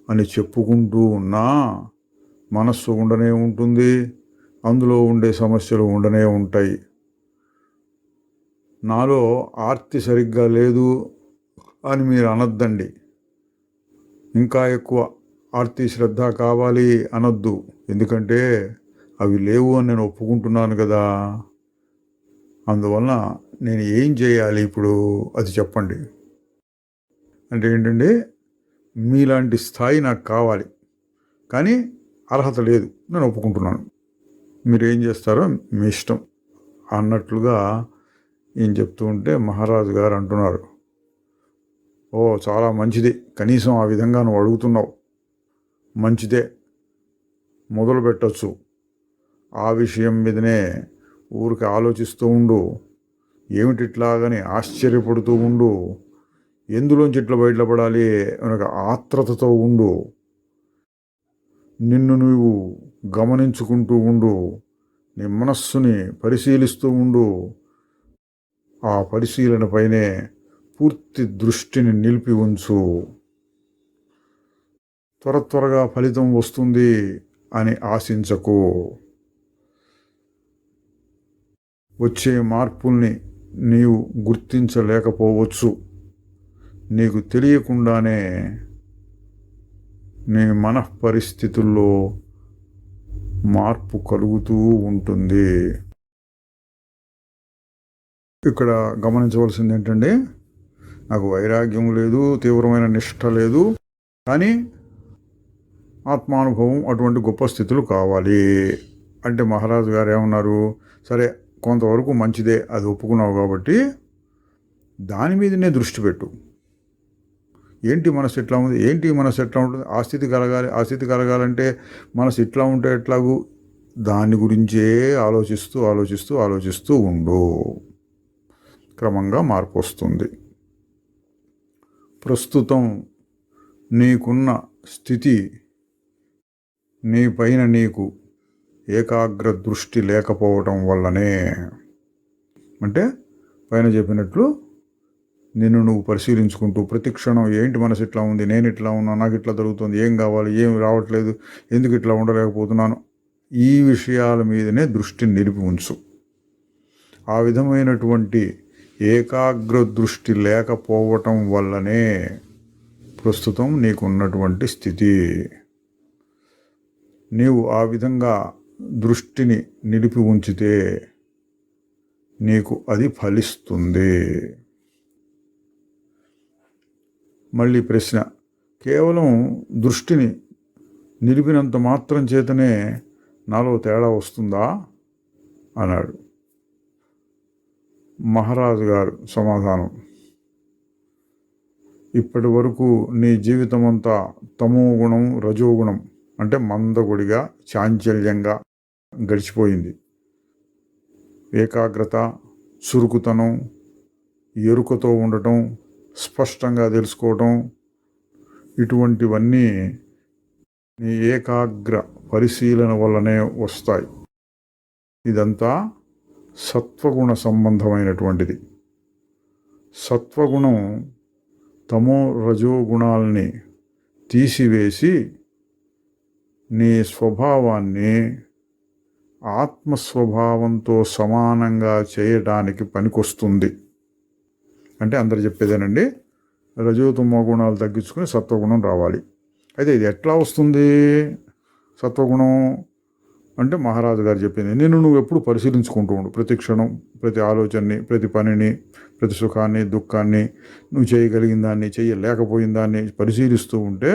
అని చెప్పుకుంటూ ఉన్నా మనస్సు ఉండనే ఉంటుంది, అందులో ఉండే సమస్యలు ఉండనే ఉంటాయి. నాలో ఆర్తి సరిగ్గా లేదు అని మీరు అనొద్దండి. ఇంకా ఎక్కువ ఆర్తి శ్రద్ధ కావాలి అనొద్దు, ఎందుకంటే అవి లేవు అని నేను ఒప్పుకుంటున్నాను కదా. అందువలన నేను ఏం చేయాలి ఇప్పుడు అది చెప్పండి. అంటే ఏంటంటే, మీలాంటి స్థాయి నాకు కావాలి, కానీ అర్హత లేదు, నేను ఒప్పుకుంటున్నాను, మీరు ఏం చేస్తారో మీ ఇష్టం అన్నట్లుగా ఏం చెప్తూ ఉంటే మహారాజు గారు అంటున్నారు, ఓ చాలా మంచిది, కనీసం ఆ విధంగా నువ్వు అడుగుతున్నావు, మంచిదే, మొదలు పెట్టచ్చు. ఆ విషయం మీదనే ఊరికి ఆలోచిస్తూ ఉండు, ఏమిటిట్లాగని ఆశ్చర్యపడుతూ ఉండు, ఎందులోంచి ఇట్లా బయటపడాలి అనగా ఆత్రతతో ఉండు, నిన్ను నువ్వు గమనించుకుంటూ ఉండు, నీ మనస్సుని పరిశీలిస్తూ ఉండు. ఆ పరిశీలన పైనే పూర్తి దృష్టిని నిలిపి ఉంచు. త్వరగా ఫలితం వస్తుంది అని ఆశించకు. వచ్చే మార్పుల్ని నీవు గుర్తించలేకపోవచ్చు, నీకు తెలియకుండానే నీ మనఃపరిస్థితుల్లో మార్పు కలుగుతూ ఉంటుంది. ఇక్కడ గమనించవలసింది ఏంటంటే, నాకు వైరాగ్యం లేదు, తీవ్రమైన నిష్ఠ లేదు, కానీ ఆత్మానుభవం అటువంటి గొప్ప స్థితులు కావాలి అంటే మహారాజు గారు ఏమన్నారు, సరే కొంతవరకు మంచిదే, అది ఒప్పుకున్నావు కాబట్టి దాని మీదనే దృష్టి పెట్టు. ఏంటి మనసు ఎట్లా ఉంది, ఏంటి మనసు ఎట్లా ఉంటుంది, ఆ స్థితి కలగాలి, ఆ స్థితి కలగాలంటే మనసు ఇట్లా ఉంటే ఎట్లాగూ, దాని గురించే ఆలోచిస్తూ ఉండు. క్రమంగా మార్పు వస్తుంది. ప్రస్తుతం నీకున్న స్థితి నీ పైన నీకు ఏకాగ్ర దృష్టి లేకపోవటం వల్లనే. అంటే పైన చెప్పినట్లు నిన్ను నువ్వు పరిశీలించుకుంటూ ప్రతి క్షణం ఏంటి మనసు ఇట్లా ఉంది, నేను ఇట్లా ఉన్నా, నాకు ఇట్లా జరుగుతుంది, ఏం కావాలి, ఏం రావట్లేదు, ఎందుకు ఇట్లా ఉండలేకపోతున్నాను, ఈ విషయాల మీదనే దృష్టిని నిలిపి ఉంచు. ఆ విధమైనటువంటి ఏకాగ్ర దృష్టి లేకపోవటం వల్లనే ప్రస్తుతం నీకున్నటువంటి స్థితి. నీవు ఆ విధంగా దృష్టిని నిలిపి ఉంచితే నీకు అది ఫలిస్తుంది. మళ్ళీ ప్రశ్న, కేవలం దృష్టిని నిలిపినంత మాత్రం చేతనే నాలో తేడా వస్తుందా అన్నాడు. మహారాజు గారు సమాధానం, ఇప్పటి వరకు నీ జీవితమంతా తమోగుణం రజోగుణం అంటే మందగుడిగా చాంచల్యంగా గడిచిపోయింది. ఏకాగ్రత, చురుకుతనం, ఎరుకతో ఉండటం, స్పష్టంగా తెలుసుకోవటం, ఇటువంటివన్నీ నీ ఏకాగ్ర పరిశీలన వల్లనే వస్తాయి. ఇదంతా సత్వగుణ సంబంధమైనటువంటిది. సత్వగుణం తమో రజోగుణాలని తీసివేసి నీ స్వభావాన్ని ఆత్మస్వభావంతో సమానంగా చేయడానికి పనికొస్తుంది. అంటే అందరు చెప్పేదేనండి, రజోతమో గుణాలు తగ్గించుకొని సత్వగుణం రావాలి. అయితే ఇది ఎట్లా వస్తుంది సత్వగుణం అంటే? మహారాజు గారు చెప్పింది, నిన్ను నువ్వు ఎప్పుడు పరిశీలించుకుంటూ ఉండు. ప్రతి క్షణం, ప్రతి ఆలోచనని, ప్రతి పనిని, ప్రతి సుఖాన్ని, దుఃఖాన్ని, నువ్వు చేయగలిగిన దాన్ని, చేయలేకపోయిన దాన్ని పరిశీలిస్తూ ఉంటే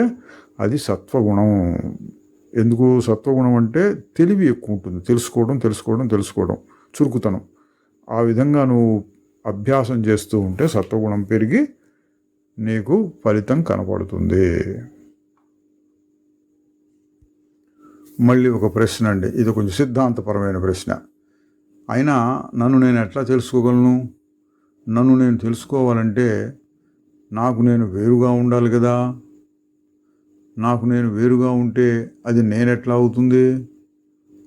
అది సత్వగుణం. ఎందుకు సత్వగుణం అంటే? తెలివి ఎక్కువ ఉంటుంది, తెలుసుకోవడం, చురుకుతనం. ఆ విధంగా నువ్వు అభ్యాసం చేస్తూ ఉంటే సత్వగుణం పెరిగి నీకు ఫలితం కనపడుతుంది. మళ్ళీ ఒక ప్రశ్న అండి, ఇది కొంచెం సిద్ధాంతపరమైన ప్రశ్న. అయినా నన్ను నేను ఎట్లా తెలుసుకోగలను? నన్ను నేను తెలుసుకోవాలంటే నాకు నేను వేరుగా ఉండాలి కదా. నాకు నేను వేరుగా ఉంటే అది నేనెట్లా అవుతుంది?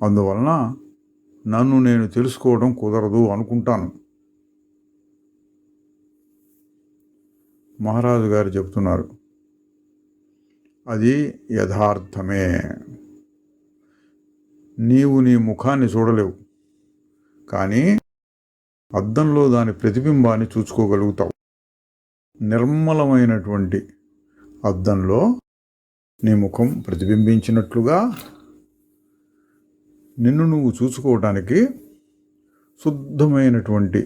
అందువలన నన్ను నేను తెలుసుకోవడం కుదరదు అనుకుంటాను. మహారాజు గారు చెప్తున్నారు, అది యథార్థమే. నీవు నీ ముఖాన్ని చూడలేవు, కానీ అద్దంలో దాని ప్రతిబింబాన్ని చూసుకోగలుగుతావు. నిర్మలమైనటువంటి అద్దంలో నీ ముఖం ప్రతిబింబించినట్లుగా నిన్ను నువ్వు చూసుకోవటానికి శుద్ధమైనటువంటి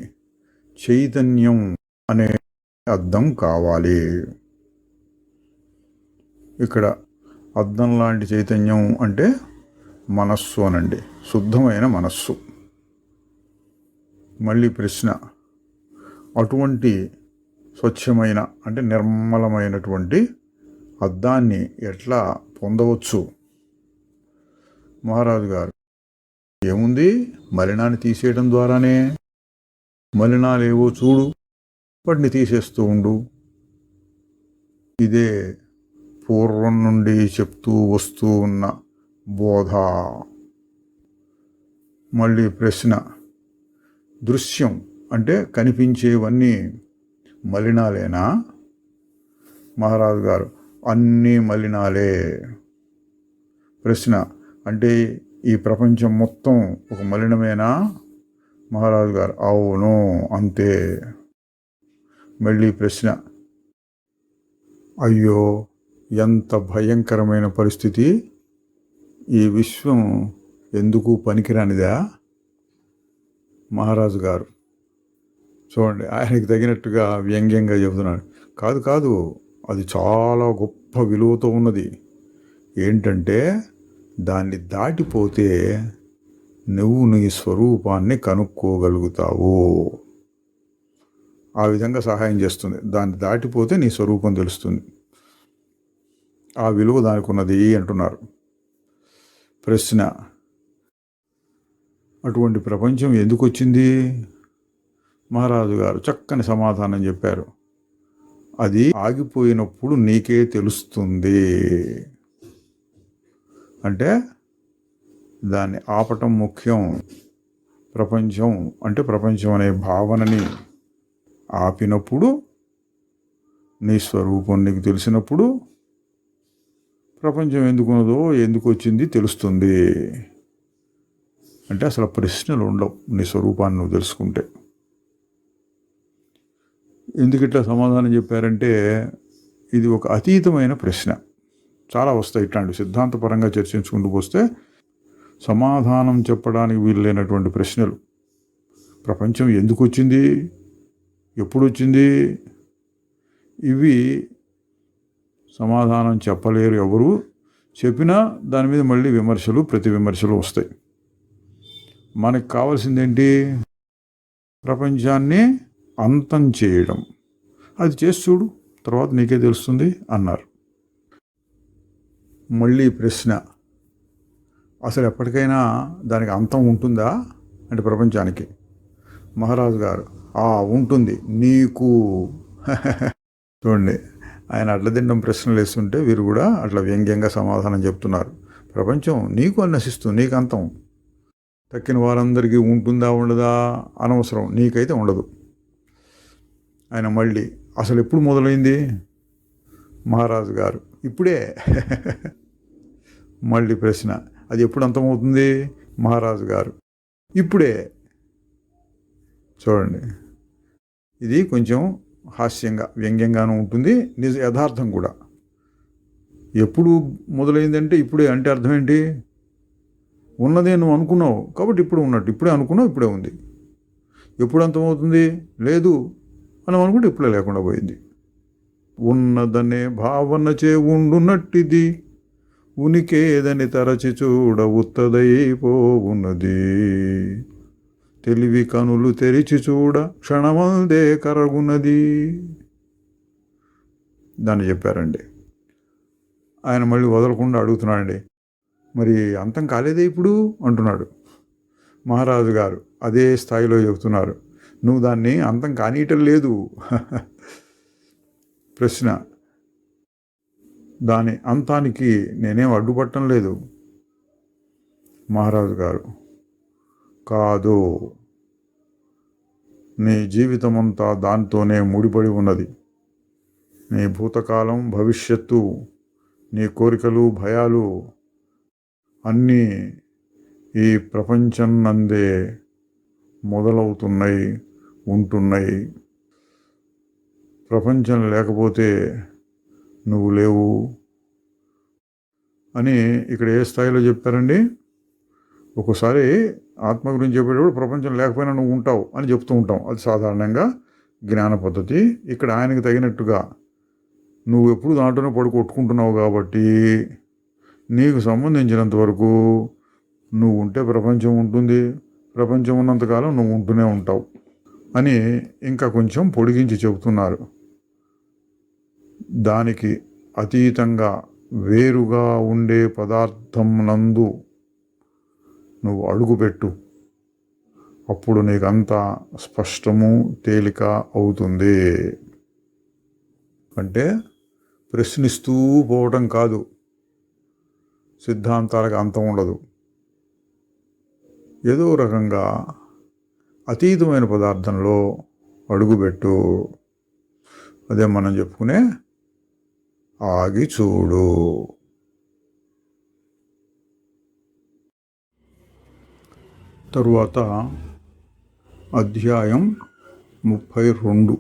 చైతన్యం అనే అద్దం కావాలి. ఇక్కడ అద్దం లాంటి చైతన్యం అంటే మనస్సు అనండి, శుద్ధమైన మనస్సు. మళ్ళీ ప్రశ్న, అటువంటి స్వచ్ఛమైన అంటే నిర్మలమైనటువంటి అద్దాన్ని ఎట్లా పొందవచ్చు? మహారాజు గారు, ఏముంది, మలినాన్ని తీసేయడం ద్వారానే. మలినాలేవో చూడు, వాటిని తీసేస్తూ ఉండు. ఇదే పూర్వం నుండి చెప్తూ వస్తూ ఉన్న బోధ. మళ్ళీ ప్రశ్న, దృశ్యం అంటే కనిపించేవన్నీ మలినాలేనా? మహారాజు గారు, అన్నీ మలినాలే. ప్రశ్న, అంటే ఈ ప్రపంచం మొత్తం ఒక మలినమేనా? మహారాజు గారు, అవును అంతే. మళ్ళీ ప్రశ్న, అయ్యో ఎంత భయంకరమైన పరిస్థితి, ఈ విశ్వం ఎందుకు పనికిరానిదా? మహారాజు గారు చూడండి, ఆయనకి తగినట్టుగా వ్యంగ్యంగా చెబుతున్నాడు. కాదు, అది చాలా గొప్ప విలువతో ఉన్నది. ఏంటంటే దాన్ని దాటిపోతే నువ్వు నీ స్వరూపాన్ని కనుక్కోగలుగుతావు. ఆ విధంగా సహాయం చేస్తుంది. దాన్ని దాటిపోతే నీ స్వరూపం తెలుస్తుంది. ఆ విలువ దానికి ఉన్నది అంటున్నారు. ప్రశ్న, అటువంటి ప్రపంచం ఎందుకు వచ్చింది? మహారాజు గారు చక్కని సమాధానం చెప్పారు. అది ఆగిపోయినప్పుడు నీకే తెలుస్తుంది. అంటే దాన్ని ఆపటం ముఖ్యం. ప్రపంచం అంటే ప్రపంచం అనే భావనని ఆపినప్పుడు, నీ స్వరూపం నీకు తెలిసినప్పుడు ప్రపంచం ఎందుకున్నదో ఎందుకు వచ్చింది తెలుస్తుంది. అంటే అసలు ప్రశ్నలు ఉండవు నీ స్వరూపాన్ని నువ్వు తెలుసుకుంటే. ఎందుకు ఇట్లా సమాధానం చెప్పారంటే, ఇది ఒక అతీతమైన ప్రశ్న. చాలా వస్తాయి ఇట్లాంటి సిద్ధాంతపరంగా చర్చించుకుంటూ పోస్తే సమాధానం చెప్పడానికి వీల్లేనటువంటి ప్రశ్నలు. ప్రపంచం ఎందుకు వచ్చింది, ఎప్పుడు వచ్చింది, ఇవి సమాధానం చెప్పలేరు ఎవరు. చెప్పినా దాని మీద మళ్ళీ విమర్శలు, ప్రతి విమర్శలు వస్తాయి. మనకు కావాల్సిందేంటి, ప్రపంచాన్ని అంతం చేయడం. అది చేసి చూడు, తర్వాత నీకే తెలుస్తుంది అన్నారు. మళ్ళీ ప్రశ్న, అసలు ఎప్పటికైనా దానికి అంతం ఉంటుందా అంటే ప్రపంచానికి? మహారాజు గారు, ఉంటుంది నీకు. చూడండి, ఆయన అట్ల తినడం ప్రశ్నలు వేస్తుంటే వీరు కూడా అట్లా వ్యంగ్యంగా సమాధానం చెప్తున్నారు. ప్రపంచం నీకు నశిస్తుంది, నీకు అంతం. తక్కిన వారందరికీ ఉంటుందా ఉండదా అనవసరం, నీకైతే ఉండదు. ఆయన మళ్ళీ, అసలు ఎప్పుడు మొదలైంది? మహారాజు గారు, ఇప్పుడే. మళ్ళీ ప్రశ్న, అది ఎప్పుడు అంతమవుతుంది? మహారాజు గారు, ఇప్పుడే. చూడండి, ఇది కొంచెం హాస్యంగా వ్యంగ్యంగానూ ఉంటుంది, యథార్థం కూడా. ఎప్పుడు మొదలైందంటే ఇప్పుడే అంటే అర్థం ఏంటి? ఉన్నదే నువ్వు అనుకున్నావు కాబట్టి ఇప్పుడు ఉన్నట్టు, ఇప్పుడే అనుకున్నావు ఇప్పుడే ఉంది. ఎప్పుడు అంతమవుతుంది? లేదు అని అనుకుంటే ఇప్పుడే లేకుండా పోయింది. ఉన్నదనే భావన చే ఉండునట్టిది, ఉనికేదని తరచి చూడ ఉత్తదైపోవున్నది, తెలివి కనులు తెరిచి చూడ క్షణమందే కరగున్నది. దాన్ని చెప్పారండి. ఆయన మళ్ళీ వదలకుండా అడుగుతున్నాడండి, మరి అంతం కాలేదే ఇప్పుడు అంటున్నాడు. మహారాజు గారు అదే స్థాయిలో చెబుతున్నారు, నువ్వు దాన్ని అంతం కానీయటం లేదు. ప్రశ్న, దాని అంతానికి నేనేం అడ్డుపట్టడం లేదు. మహారాజు గారు, కాదు, నీ జీవితమంతా దాంతోనే ముడిపడి ఉన్నది. నీ భూతకాలం, భవిష్యత్తు, నీ కోరికలు, భయాలు అన్నీ ఈ ప్రపంచం నందే మొదలవుతున్నాయి, ఉంటున్నాయి. ప్రపంచం లేకపోతే నువ్వు లేవు అని ఇక్కడ ఏ స్థాయిలో చెప్పారండి? ఒక్కోసారి ఆత్మ గురించి చెప్పేటప్పుడు ప్రపంచం లేకపోయినా నువ్వు ఉంటావు అని చెప్తూ ఉంటాం, అది సాధారణంగా జ్ఞాన పద్ధతి. ఇక్కడ ఆయనకు తగినట్టుగా నువ్వు ఎప్పుడు దాంట్లోనే కొట్టుకుంటున్నావు కాబట్టి నీకు సంబంధించినంత వరకు నువ్వు ఉంటే ప్రపంచం ఉంటుంది, ప్రపంచం ఉన్నంతకాలం నువ్వు ఉంటూనే ఉంటావు అని ఇంకా కొంచెం పొడిగించి చెబుతున్నారు. దానికి అతీతంగా వేరుగా ఉండే పదార్థం నందు నువ్వు అడుగుపెట్టు, అప్పుడు నీకంతా స్పష్టము, తేలిక అవుతుంది. అంటే ప్రశ్నిస్తూ పోవటం కాదు, సిద్ధాంతాలకు అంతం ఉండదు. ఏదో రకంగా అతీతమైన పదార్థంలో అడుగుపెట్టు. అదే మనం చెప్పుకునే ఆగి చూడు. తరువాత అధ్యాయం 32.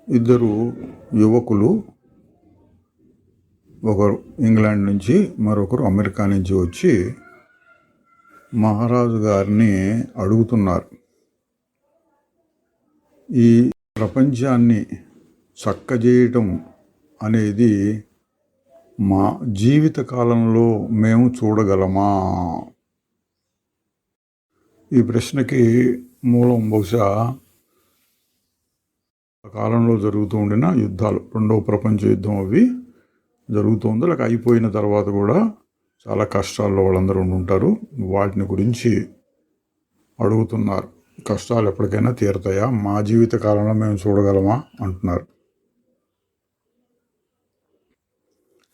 ఇద్దరు యువకులు, ఒకరు ఇంగ్లాండ్ నుంచి మరొకరు అమెరికా నుంచి వచ్చి మహారాజు గారిని అడుగుతున్నారు, ఈ ప్రపంచాన్ని చక్కజేయటం అనేది మా జీవిత కాలంలో మేము చూడగలమా? ఈ ప్రశ్నకి మూలం బహుశా కాలంలో జరుగుతూ ఉండిన యుద్ధాలు, రెండవ ప్రపంచ యుద్ధం అవి జరుగుతుంది, లేక అయిపోయిన తర్వాత కూడా చాలా కష్టాల్లో వాళ్ళందరూ ఉంటారు. వాటిని గురించి అడుగుతున్నారు. కష్టాలు ఎప్పటికైనా తీరుతాయా, మా జీవిత కాలంలో మేము చూడగలమా అంటున్నారు.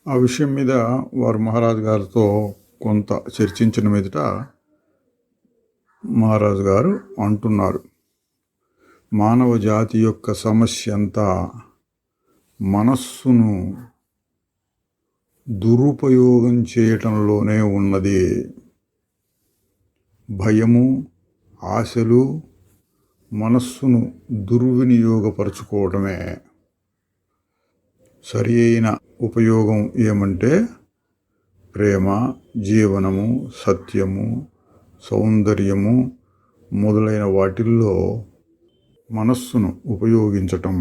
ఆ విషయం మీద వారు మహారాజు గారితో కొంత చర్చించిన మీదట మహారాజు గారు అంటున్నారు, మానవ జాతి యొక్క సమస్య అంతా మనస్సును దురుపయోగం చేయటంలోనే ఉన్నది. భయము, ఆశలు మనస్సును దుర్వినియోగపరచుకోవడమే. సరి అయిన ఉపయోగం ఏమంటే ప్రేమ, జీవనము, సత్యము, సౌందర్యము మొదలైన వాటిల్లో మనస్సును ఉపయోగించటం.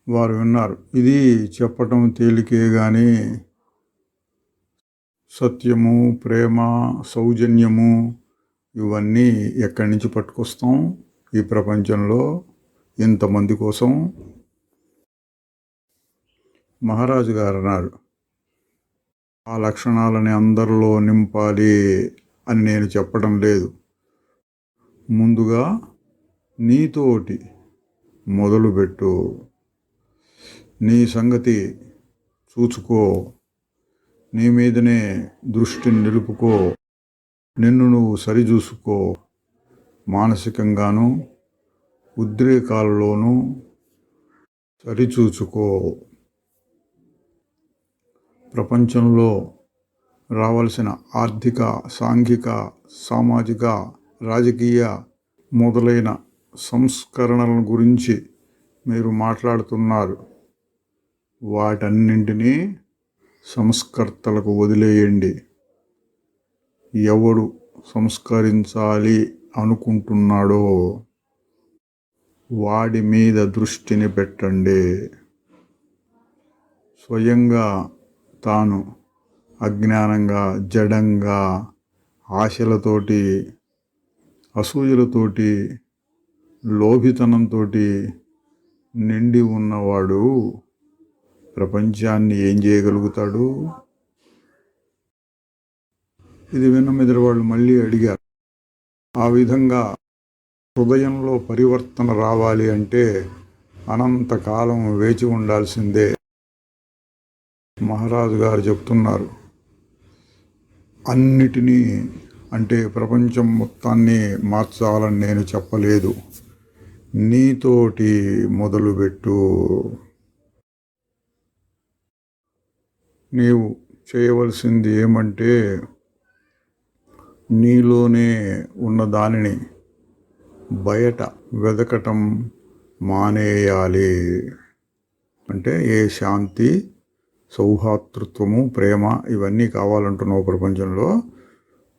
వారు విన్నారు. ఇది చెప్పటం తేలికే కానీ సత్యము, ప్రేమ, సౌజన్యము ఇవన్నీ ఎక్కడి నుంచి పట్టుకొస్తాం ఈ ప్రపంచంలో ఇంతమంది కోసం? మహారాజు గారు అన్నారు, ఆ లక్షణాలని అందరిలో నింపాలి అని నేను చెప్పడం లేదు. ముందుగా నీతోటి మొదలుపెట్టు. నీ సంగతి చూచుకో, నీ మీదనే దృష్టిని నిలుపుకో, నిన్ను నువ్వు సరిచూసుకో. మానసికంగాను ఉద్రేకాలలోనూ సరిచూచుకో. ప్రపంచంలో రావాల్సిన ఆర్థిక, సాంఘిక, సామాజిక, రాజకీయ మొదలైన సంస్కరణల గురించి మీరు మాట్లాడుతున్నారు. వాటన్నింటినీ సంస్కర్తలకు వదిలేయండి. ఎవడు సంస్కరించాలి అనుకుంటున్నాడో వాడి మీద దృష్టిని పెట్టండి. స్వయంగా తాను అజ్ఞానంగా, జడంగా, ఆశలతోటి, అసూయలతోటి, లోభితనంతో నిండి ఉన్నవాడు ప్రపంచాన్ని ఏం చేయగలుగుతాడు? ఇది విన్న మీద వాళ్ళు మళ్ళీ అడిగారు, ఆ విధంగా హృదయంలో పరివర్తన రావాలి అంటే అనంతకాలం వేచి ఉండాల్సిందే. మహారాజు గారు చెప్తున్నారు, అన్నిటినీ అంటే ప్రపంచం మొత్తాన్ని మార్చాలని నేను చెప్పలేదు. నీతోటి మొదలుపెట్టు. నీవు చేయవలసింది ఏమంటే నీలోనే ఉన్న దానిని బయట వెదకటం మానేయాలి. అంటే ఏ శాంతి, సౌహాతృత్వము, ప్రేమ ఇవన్నీ కావాలంటున్నావు ప్రపంచంలో,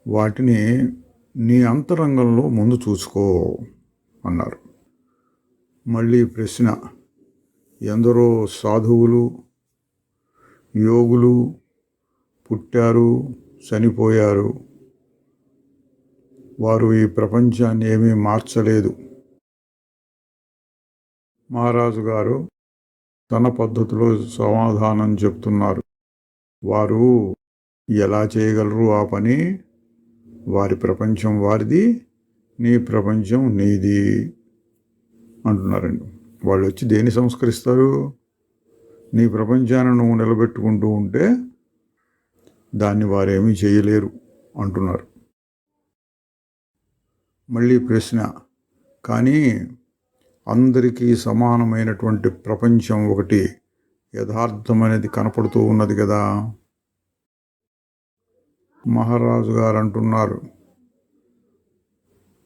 వాటిని నీ అంతరంగంలో ముందు చూసుకో అన్నారు. మళ్ళీ ప్రశ్న, ఎందరో సాధువులు, యోగులు పుట్టారు, చనిపోయారు. వారు ఈ ప్రపంచాన్ని ఏమీ మార్చలేదు. మహారాజు గారు తన పద్ధతిలో సమాధానం చెప్తున్నారు. వారు ఎలా చేయగలరు ఆ పని? వారి ప్రపంచం వారిది, నీ ప్రపంచం నీది అంటున్నారండి. వాళ్ళు వచ్చి దేన్ని సంస్కరిస్తారు? నీ ప్రపంచాన్ని నువ్వు నిలబెట్టుకుంటూ ఉంటే దాన్ని వారేమీ చేయలేరు అంటున్నారు. మళ్ళీ ప్రశ్న, కానీ అందరికీ సమానమైనటువంటి ప్రపంచం ఒకటి యథార్థం అనేది కనపడుతూ ఉన్నది కదా? మహారాజు గారు అంటున్నారు,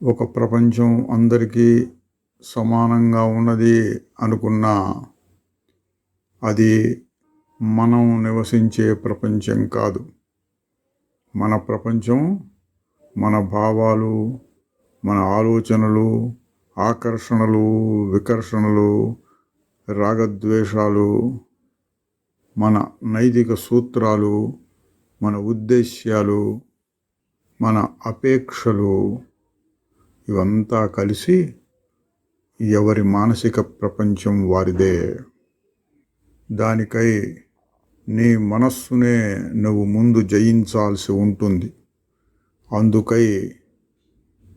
ఒక ప్రపంచం అందరికీ సమానంగా ఉన్నది అనుకున్నా అది మనం నివసించే ప్రపంచం కాదు. మన ప్రపంచం మన భావాలు, మన ఆలోచనలు, ఆకర్షణలు, వికర్షణలు, రాగద్వేషాలు, మన నైతిక సూత్రాలు, మన ఉద్దేశ్యాలు, మన అపేక్షలు ఇవంతా కలిసి ఎవరి మానసిక ప్రపంచం వారిదే. దానికై నీ మనస్సునే నువ్వు ముందు జయించాల్సి ఉంటుంది. అందుకై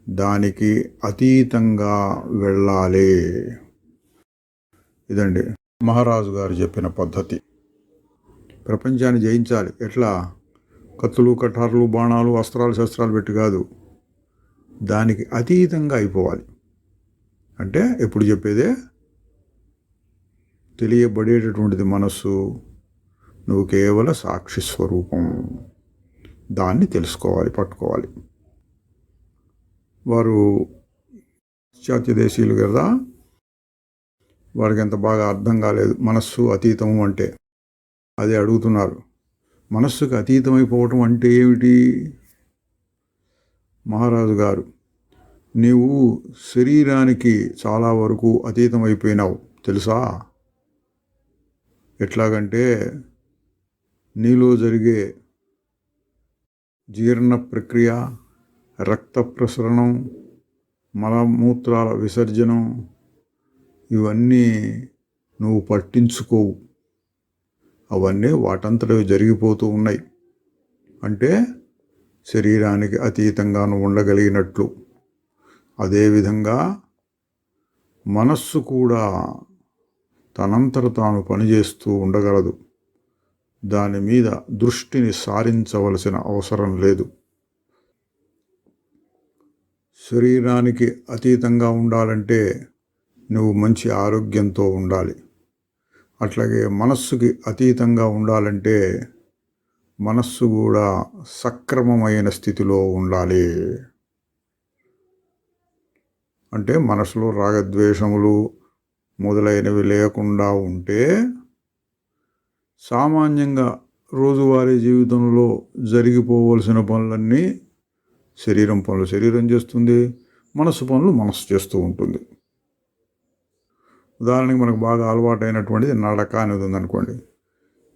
దానికి అతీతంగా వెళ్ళాలి. ఇదండి. మహారాజు గారు చెప్పిన పద్ధతి. ప్రపంచాన్ని జయించాలి. ఎట్లా? కత్తులు, కటార్లు, బాణాలు, అస్త్రాలు, శస్త్రాలు పెట్టి కాదు, దానికి అతీతంగా అయిపోవాలి. అంటే ఎప్పుడు చెప్పేదే, తెలియబడేటటువంటిది మనస్సు, నువ్వు కేవల సాక్షి స్వరూపం, దాన్ని తెలుసుకోవాలి, పట్టుకోవాలి. వారు పాశ్చాత్య దేశీయులు కదా, వారికి ఎంత బాగా అర్థం కాలేదు మనస్సు అతీతము అంటే. అదే అడుగుతున్నారు, మనస్సుకు అతీతమైపోవటం అంటే ఏమిటి? మహారాజు గారు, నీవు శరీరానికి చాలా వరకు అతీతమైపోయినావు తెలుసా? ఎట్లాగంటే నీలో జరిగే జీర్ణ ప్రక్రియ, రక్త ప్రసరణం, మలమూత్రాల విసర్జనం, ఇవన్నీ నువ్వు పట్టించుకోవు. అవన్నీ వాటంతటవి జరిగిపోతూ ఉన్నాయి. అంటే శరీరానికి అతీతంగా నువ్వు ఉండగలిగినట్లు. అదేవిధంగా మనస్సు కూడా తనంతట తాను పనిచేస్తూ ఉండగలదు. దాని మీద దృష్టిని సారించవలసిన అవసరం లేదు. శరీరానికి అతీతంగా ఉండాలంటే నువ్వు మంచి ఆరోగ్యంతో ఉండాలి. అట్లాగే మనస్సుకి అతీతంగా ఉండాలంటే మనస్సు కూడా సక్రమమైన స్థితిలో ఉండాలి. అంటే మనసులో రాగద్వేషములు మొదలైనవి లేకుండా ఉంటే సామాన్యంగా రోజువారీ జీవితంలో జరిగిపోవలసిన పనులన్నీ, శరీరం పనులు శరీరం చేస్తుంది, మనస్సు పనులు మనస్సు చేస్తూ ఉంటుంది. ఉదాహరణకి మనకు బాగా అలవాటైనటువంటిది నడక అనేది ఉందనుకోండి.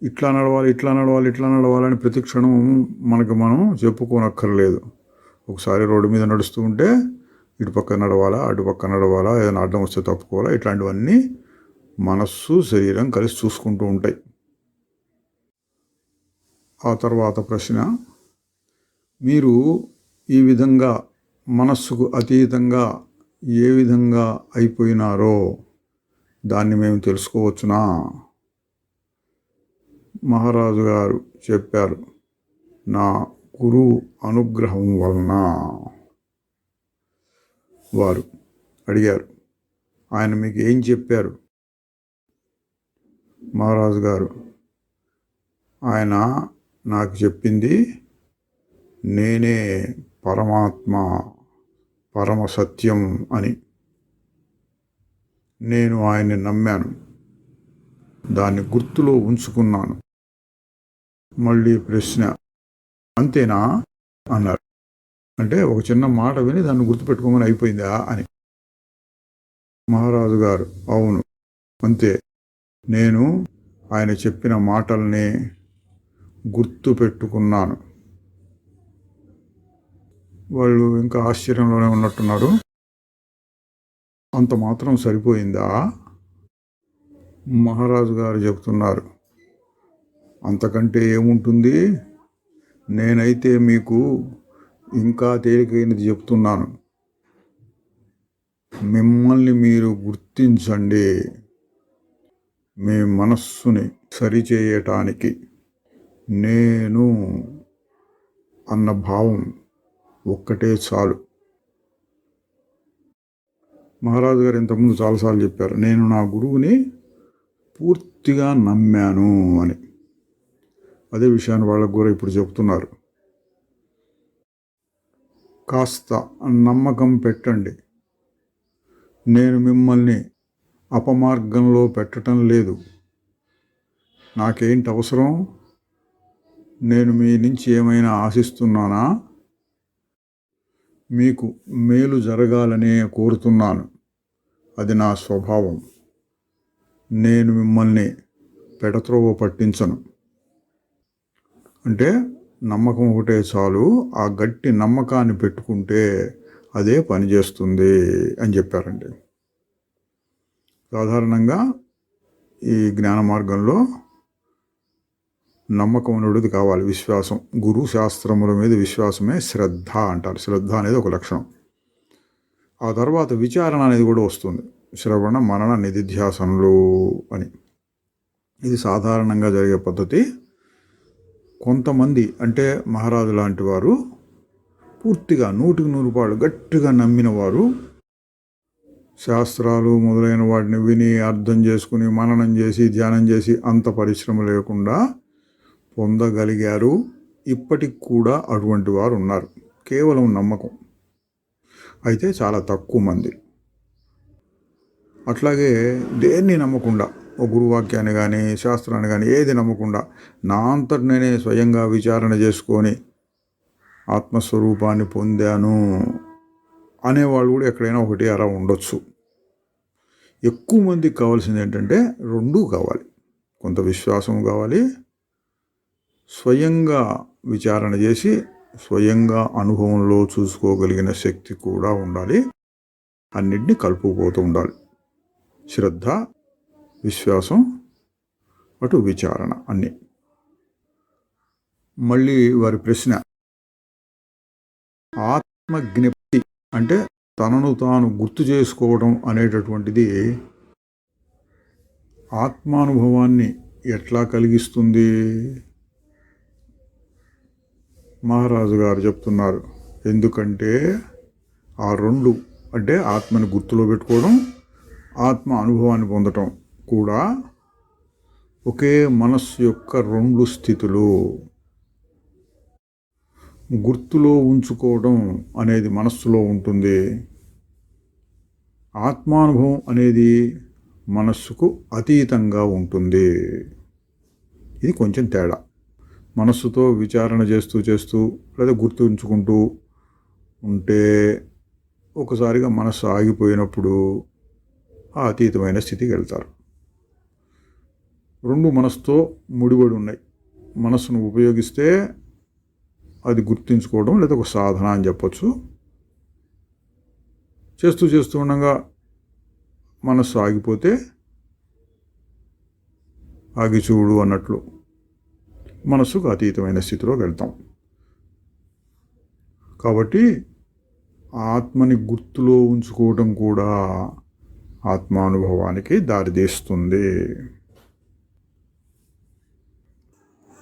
ఇట్లా నడవాలి, ఇట్లా నడవాలి, ఇట్లా నడవాలని ప్రతి క్షణం మనకు మనం చెప్పుకోనక్కర్లేదు. ఒకసారి రోడ్డు మీద నడుస్తూ ఉంటే ఇటు పక్క నడవాలా, అటు పక్క నడవాలా, ఏదైనా అడ్డం వస్తే తప్పుకోవాలా, ఇట్లాంటివన్నీ మనస్సు శరీరం కలిసి చూసుకుంటూ ఉంటాయి. ఆ తర్వాత ప్రశ్న, మీరు ఈ విధంగా మనస్సుకు అతీతంగా ఏ విధంగా అయిపోయినారో దాన్ని మేము తెలుసుకోవచ్చునా? మహారాజు గారు చెప్పారు, నా గురువు అనుగ్రహం వలన. వారు అడిగారు, ఆయన మీకు ఏం చెప్పారు? మహారాజు గారు, ఆయన నాకు చెప్పింది, నేనే పరమాత్మ, పరమ సత్యం అని. నేను ఆయన్ని నమ్మాను, దాన్ని గుర్తులో ఉంచుకున్నాను. మళ్ళీ ప్రశ్న, అంతేనా అన్నారు. అంటే ఒక చిన్న మాట విని దాన్ని గుర్తుపెట్టుకోమని అయిపోయిందా అని. మహారాజు గారు, అవును అంతే, నేను ఆయన చెప్పిన మాటల్ని గుర్తు పెట్టుకున్నాను. వాళ్ళు ఇంకా ఆశ్చర్యంలోనే ఉన్నట్టున్నారు. అంత మాత్రం సరిపోయిందా? మహారాజు గారు చెబుతున్నారు, అంతకంటే ఏముంటుంది, నేనైతే మీకు ఇంకా తేలికైనది చెప్తున్నాను. మిమ్మల్ని మీరు గుర్తించండి. మీ మనస్సుని సరిచేయటానికి నేను అన్న భావం ఒక్కటే చాలు. మహారాజు గారు ఇంతకుముందు చాలాసార్లు చెప్పారు, నేను నా గురువుని పూర్తిగా నమ్మాను అని. అదే విషయాన్ని వాళ్ళకు కూడా ఇప్పుడు చెప్తున్నారు. కాస్త నమ్మకం పెట్టండి. నేను మిమ్మల్ని అపమార్గంలో పెట్టడం లేదు. నాకేంటి అవసరం? నేను మీ నుంచి ఏమైనా ఆశిస్తున్నానా? మీకు మేలు జరగాలనే కోరుతున్నాను. అది నా స్వభావం. నేను మిమ్మల్ని పెడత్రోవ పట్టించను. అంటే నమ్మకం ఒకటే చాలు, ఆ గట్టి నమ్మకాన్ని పెట్టుకుంటే అదే పనిచేస్తుంది అని చెప్పారండి. సాధారణంగా ఈ జ్ఞాన మార్గంలో నమ్మకం అనేది కావాలి, విశ్వాసం. గురు శాస్త్రముల మీద విశ్వాసమే శ్రద్ధ అంటారు. శ్రద్ధ అనేది ఒక లక్షణం. ఆ తర్వాత విచారణ అనేది కూడా వస్తుంది. శ్రవణ మనన నిధిధ్యాసనలు అని. ఇది సాధారణంగా జరిగే పద్ధతి. కొంతమంది అంటే మహారాజు లాంటి వారు పూర్తిగా 100% గట్టిగా నమ్మిన వారు శాస్త్రాలు మొదలైన వాటిని విని అర్థం చేసుకుని మననం చేసి ధ్యానం చేసి అంత పరిశ్రమ లేకుండా పొందగలిగారు. ఇప్పటికి కూడా అటువంటి వారు ఉన్నారు. కేవలం నమ్మకం. అయితే చాలా తక్కువ మంది. అట్లాగే దేన్ని నమ్మకుండా, ఓ గురువాక్యాన్ని కానీ శాస్త్రాన్ని కానీ ఏది నమ్మకుండా నా అంతటి నేనే స్వయంగా విచారణ చేసుకొని ఆత్మస్వరూపాన్ని పొందాను అనేవాళ్ళు కూడా ఎక్కడైనా ఒకటి అలా ఉండొచ్చు. ఎక్కువ మందికి కావాల్సింది ఏంటంటే రెండూ కావాలి. కొంత విశ్వాసం కావాలి, స్వయంగా విచారణ చేసి స్వయంగా అనుభవంలో చూసుకోగలిగిన శక్తి కూడా ఉండాలి. అన్నిటినీ కలుపుకుపోతూ ఉండాలి. శ్రద్ధ, విశ్వాసం, అటు విచారణ అన్నీ. మళ్ళీ వారి ప్రశ్న, ఆత్మజ్ఞప్తి అంటే తనను తాను గుర్తు చేసుకోవడం అనేటటువంటిది ఆత్మానుభవాన్ని ఎట్లా కలిగిస్తుంది? మహారాజు గారు చెప్తున్నారు, ఎందుకంటే ఆ రెండు అంటే ఆత్మని గుర్తులో పెట్టుకోవడం, ఆత్మ అనుభవాన్ని పొందటం కూడా ఒకే మనస్సు యొక్క రెండు స్థితులు. గుర్తులో ఉంచుకోవడం అనేది మనస్సులో ఉంటుంది. ఆత్మానుభవం అనేది మనస్సుకు అతీతంగా ఉంటుంది. ఇది కొంచెం తేడా. మనస్సుతో విచారణ చేస్తూ లేదా గుర్తు ఉంచుకుంటూ ఉంటే ఒకసారిగా మనస్సు ఆగిపోయినప్పుడు ఆ అతీతమైన స్థితికి వెళ్తారు. రెండు మనస్సుతో ముడిపడి ఉన్నాయి. మనస్సును ఉపయోగిస్తే అది గుర్తించుకోవడం లేదా ఒక సాధన అని చెప్పచ్చు. చేస్తూ ఉండగా మనస్సు ఆగిపోతే ఆగి చూడు అన్నట్లు మనస్సుకు అతీతమైన స్థితిలోకి వెళ్తాం. కాబట్టి ఆత్మని గుర్తులో ఉంచుకోవడం కూడా ఆత్మానుభవానికి దారితీస్తుంది.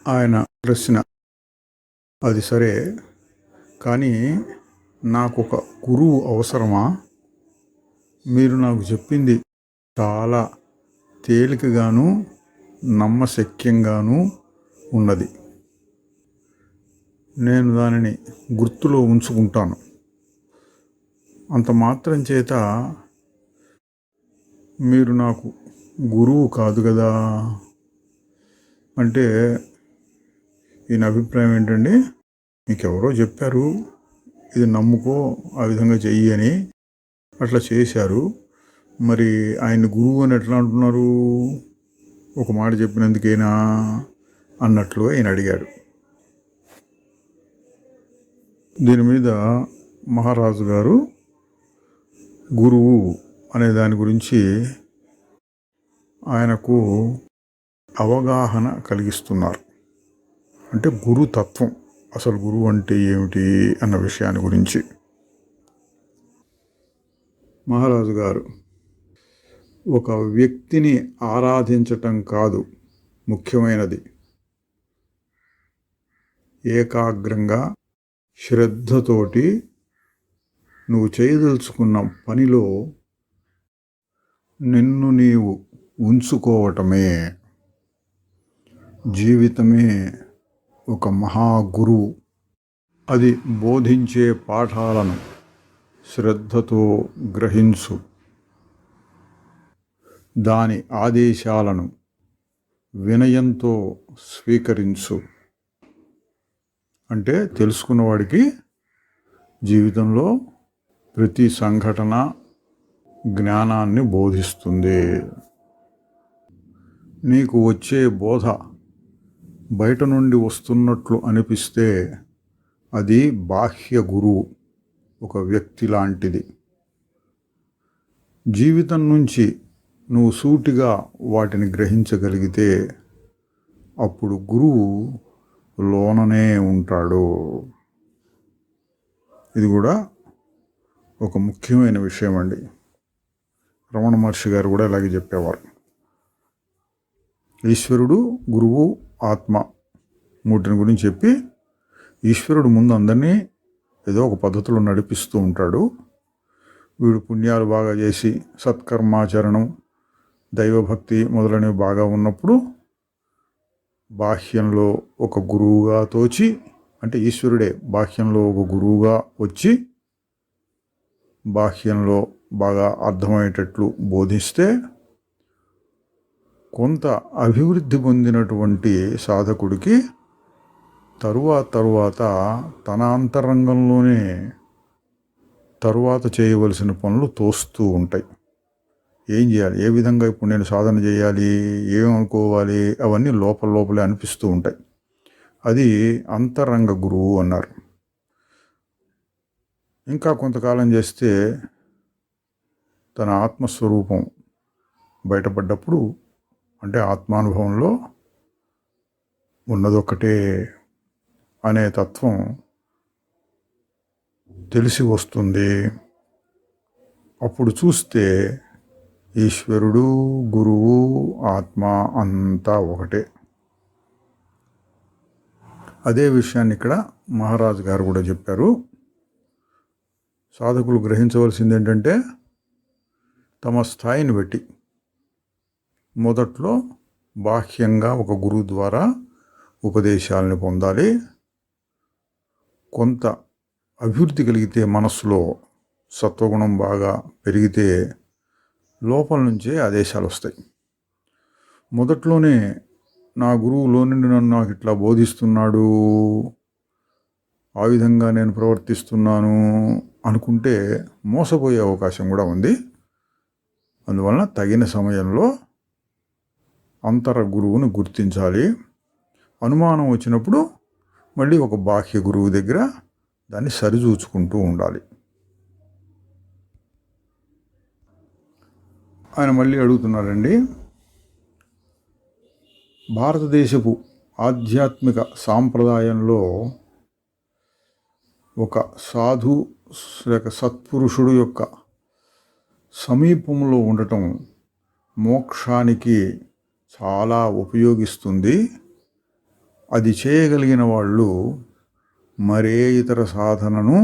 ఆయన ప్రశ్న, అది సరే, కానీ నాకు ఒక గురువు అవసరమా? మీరు నాకు చెప్పింది చాలా తేలికగాను నమ్మశక్యంగాను ఉన్నది. నేను దానిని గుర్తులో ఉంచుకుంటాను. అంత మాత్రం చేత మీరు నాకు గురువు కాదు కదా అంటే ఈయన అభిప్రాయం ఏంటండి, మీకెవరో చెప్పారు ఇది నమ్ముకో, ఆ విధంగా చెయ్యి అని, అట్లా చేశారు. మరి ఆయన గురువు అని ఎట్లా అంటున్నారు? ఒక మాట చెప్పినందుకేనా అన్నట్లు ఆయన అడిగాడు. దీని మీద మహారాజు గారు గురువు అనే దాని గురించి ఆయనకు అవగాహన కలిగిస్తున్నారు. అంటే గురుతత్వం, అసలు గురువు అంటే ఏమిటి అన్న విషయాన్ని గురించి. మహారాజు గారు, ఒక వ్యక్తిని ఆరాధించటం కాదు ముఖ్యమైనది, ఏకాగ్రంగా శ్రద్ధతోటి నువ్వు చేయదలుచుకున్న పనిలో నిన్ను నీవు ఉంచుకోవటమే. జీవితమే ఒక మహాగురువు. అది బోధించే పాఠాలను శ్రద్ధతో గ్రహించు, దాని ఆదేశాలను వినయంతో స్వీకరించు. అంటే తెలుసుకున్నవాడికి జీవితంలో ప్రతి సంఘటన జ్ఞానాన్ని బోధిస్తుంది. నీకు వచ్చే బోధ బయట నుండి వస్తున్నట్లు అనిపిస్తే అది బాహ్య గురువు, ఒక వ్యక్తి లాంటిది. జీవితం నుంచి నువ్వు సూటిగా వాటిని గ్రహించగలిగితే అప్పుడు గురువు లోననే ఉంటాడు. ఇది కూడా ఒక ముఖ్యమైన విషయం అండి. రమణ మహర్షి గారు కూడా ఇలాగే చెప్పేవారు. ఈశ్వరుడు, గురువు, ఆత్మ మూటిని గురించి చెప్పి ఈశ్వరుడు ముందు అందరినీ ఏదో ఒక పద్ధతిలో నడిపిస్తూ ఉంటాడు. వీడు పుణ్యాలు బాగా చేసి సత్కర్మాచరణం, దైవభక్తి మొదలైనవి బాగా ఉన్నప్పుడు బాహ్యంలో ఒక గురువుగా తోచి, అంటే ఈశ్వరుడే బాహ్యంలో ఒక గురువుగా వచ్చి బాహ్యంలో బాగా అర్థమయ్యేటట్లు బోధిస్తే కొంత అభివృద్ధి పొందినటువంటి సాధకుడికి తరువాత తన అంతరంగంలోనే తరువాత చేయవలసిన పనులు తోస్తూ ఉంటాయి. ఏం చేయాలి, ఏ విధంగా ఇప్పుడు నేను సాధన చేయాలి, ఏమనుకోవాలి, అవన్నీ లోపలే అనిపిస్తూ ఉంటాయి. అది అంతరంగ గురువు అన్నారు. ఇంకా కొంతకాలం చేస్తే తన ఆత్మస్వరూపం బయటపడ్డప్పుడు, అంటే ఆత్మానుభవంలో ఉన్నదొక్కటే అనే తత్వం తెలిసి వస్తుంది. అప్పుడు చూస్తే ఈశ్వరుడు, గురువు, ఆత్మ అంతా ఒకటే. అదే విషయాన్ని ఇక్కడ మహారాజు గారు కూడా చెప్పారు. సాధకులు గ్రహించవలసింది ఏంటంటే తమ స్థాయిని బట్టి మొదట్లో బాహ్యంగా ఒక గురువు ద్వారా ఉపదేశాలను పొందాలి. కొంత అభివృద్ధి కలిగితే, మనస్సులో సత్వగుణం బాగా పెరిగితే లోపల నుంచే ఆదేశాలు వస్తాయి. మొదట్లోనే నా గురువులో నుండి నన్ను నాకు ఇట్లా బోధిస్తున్నాడు, ఆ విధంగా నేను ప్రవర్తిస్తున్నాను అనుకుంటే మోసపోయే అవకాశం కూడా ఉంది. అందువలన తగిన సమయంలో అంతర గురువును గుర్తించాలి. అనుమానం వచ్చినప్పుడు మళ్ళీ ఒక బాహ్య గురువు దగ్గర దాన్ని సరిచూచుకుంటూ ఉండాలి. ఆయన మళ్ళీ అడుగుతున్నారండి, భారతదేశపు ఆధ్యాత్మిక సాంప్రదాయంలో ఒక సాధు లేక సత్పురుషుడు యొక్క సమీపంలో ఉండటం మోక్షానికి చాలా ఉపయోగిస్తుంది. అది చేయగలిగిన వాళ్ళు మరే ఇతర సాధనను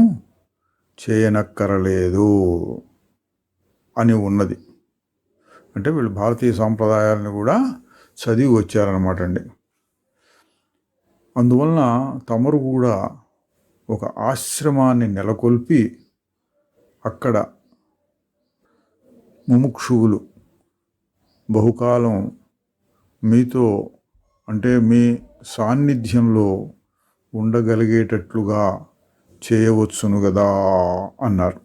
చేయనక్కరలేదు అని ఉన్నది. అంటే వీళ్ళు భారతీయ సాంప్రదాయాలను కూడా చదివి వచ్చారనమాట అండి. అందువలన తమరు కూడా ఒక ఆశ్రమాన్ని నెలకొల్పి అక్కడ ముముక్షువులు బహుకాలం మీతో, అంటే మీ సాన్నిధ్యంలో ఉండగలిగేటట్లుగా చేయవచ్చును కదా అన్నారు.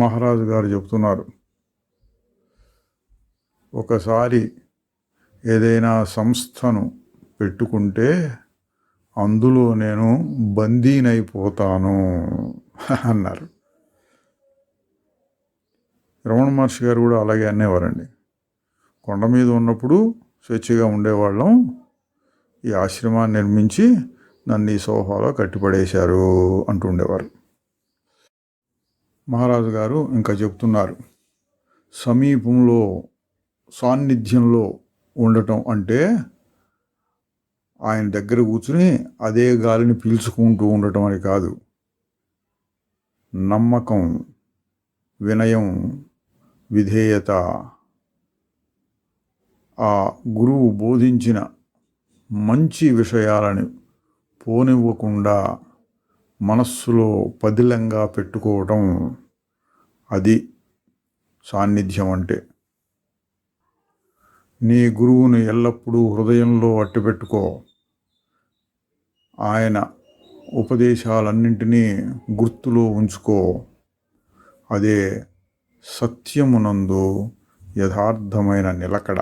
మహారాజు గారు చెప్తున్నారు, ఒకసారి ఏదైనా సంస్థను పెట్టుకుంటే అందులో నేను బందీనైపోతాను అన్నారు. రమణ మహర్షి గారు కూడా అలాగే అనేవారండి. కొండ మీద ఉన్నప్పుడు స్వేచ్ఛగా ఉండేవాళ్ళం, ఈ ఆశ్రమాన్ని నిర్మించి నన్ను ఈ సోఫాలో కట్టిపడేశారు అంటుండేవారు. మహారాజు గారు ఇంకా చెప్తున్నారు, సమీపంలో సాన్నిధ్యంలో ఉండటం అంటే ఆయన దగ్గర కూర్చుని అదే గాలిని పీల్చుకుంటూ ఉండటం అని కాదు. నమ్మకం, వినయం, విధేయత, ఆ గురువు బోధించిన మంచి విషయాలను పోనివ్వకుండా మనస్సులో పదిలంగా పెట్టుకోవటం, అది సాన్నిధ్యం అంటే. నీ గురువును ఎల్లప్పుడూ హృదయంలో అట్టిపెట్టుకో, ఆయన ఉపదేశాలన్నింటినీ గుర్తులో ఉంచుకో, అదే సత్యమునందు యథార్థమైన నిలకడ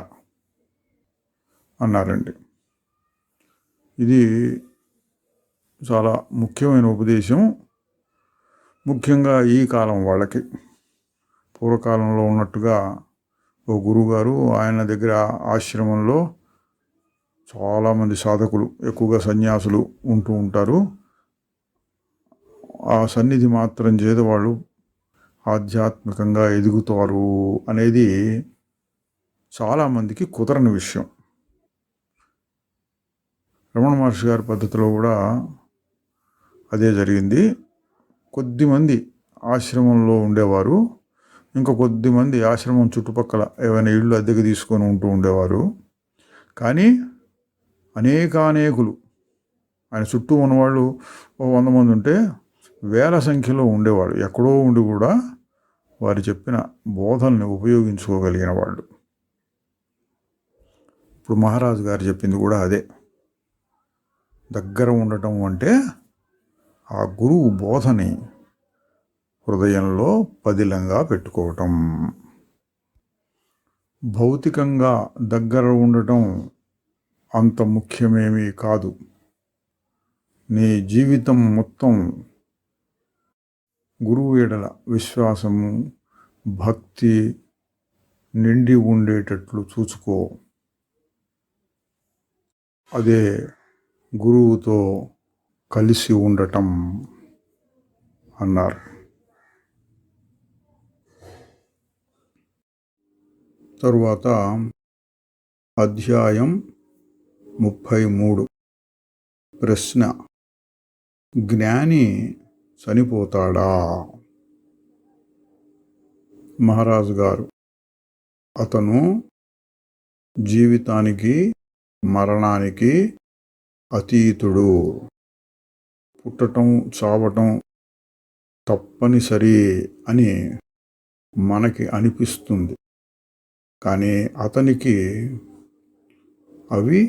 అన్నారండి. ఇది చాలా ముఖ్యమైన ఉపదేశం, ముఖ్యంగా ఈ కాలం వాళ్ళకి. పూర్వకాలంలో ఉన్నట్టుగా ఓ గురువుగారు, ఆయన దగ్గర ఆశ్రమంలో చాలామంది సాధకులు, ఎక్కువగా సన్యాసులు ఉంటూ ఉంటారు. ఆ సన్నిధి మాత్రం చేత వాళ్ళు ఆధ్యాత్మికంగా ఎదుగుతారు అనేది చాలామందికి కుదరని విషయం. రమణ మహర్షి గారి పద్ధతిలో కూడా అదే జరిగింది. కొద్దిమంది ఆశ్రమంలో ఉండేవారు, ఇంకా కొద్దిమంది ఆశ్రమం చుట్టుపక్కల ఏమైనా ఇళ్ళు అద్దెకి తీసుకొని ఉంటూ ఉండేవారు. కానీ అనేకులు ఆయన చుట్టూ ఉన్నవాళ్ళు 100 మంది ఉంటే వేల సంఖ్యలో ఉండేవాడు. ఎక్కడో ఉండి కూడా వారు చెప్పిన బోధల్ని ఉపయోగించుకోగలిగిన వాళ్ళు. ఇప్పుడు మహారాజు గారు చెప్పింది కూడా అదే. దగ్గర ఉండటం అంటే ఆ గురువు బోధని హృదయంలో పదిలంగా పెట్టుకోవటం. భౌతికంగా దగ్గర ఉండటం అంత ముఖ్యమేమీ కాదు. నీ జీవితం మొత్తం గురువు ఎడల విశ్వాసము, భక్తి నిండి ఉండేటట్లు చూసుకో. అదే గురువుతో కలిసి ఉండటం అన్నారు. తరువాత అధ్యాయం 33. ప్రశ్న: జ్ఞాని చనిపోతాడా? మహారాజు గారు: అతను జీవితానికి మరణానికి అతీతుడు. పుట్టటం చావటం తప్పనిసరి అని మనకి అనిపిస్తుంది, కానీ అతనికి అవి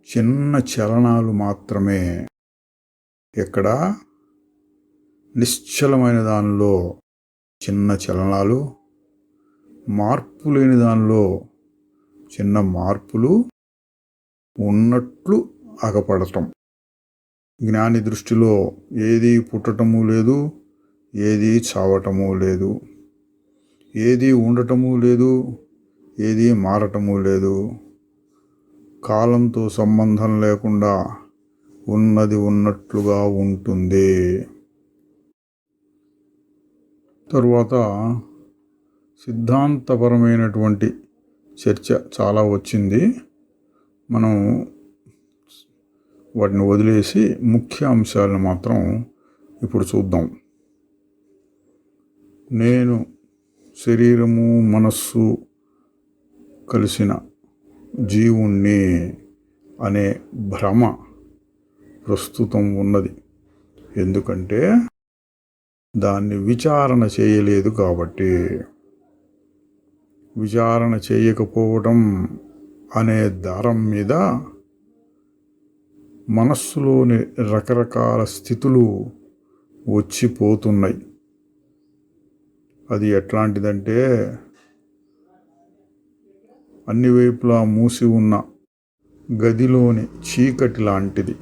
చిన్న చలనాలు మాత్రమే. ఎక్కడ నిశ్చలమైన దానిలో చిన్న చలనాలు, మార్పు లేని దానిలో చిన్న మార్పులు ఉన్నట్లు అగపడటం. జ్ఞాని దృష్టిలో ఏది పుట్టటము లేదు, ఏది చావటము లేదు, ఏది ఉండటము లేదు, ఏది మారటము లేదు. కాలంతో సంబంధం లేకుండా ఉన్నది ఉన్నట్లుగా ఉంటుంది. తరువాత సిద్ధాంతపరమైనటువంటి చర్చ చాలా వచ్చింది. మనం వాటిని వదిలేసి ముఖ్య అంశాలను మాత్రం ఇప్పుడు చూద్దాం. నేను శరీరము మనస్సు కలిసిన జీవుణ్ణి అనే భ్రమ ప్రస్తుతం ఉన్నది. ఎందుకంటే దాన్ని విచారణ చేయలేదు కాబట్టి. విచారణ చేయకపోవడం అనే దారం మీద మనస్సులోని రకరకాల స్థితులు వచ్చిపోతున్నాయి. అది ఎట్లాంటిదంటే అన్ని వైపులా మూసి ఉన్న గదిలోని చీకటి లాంటిది.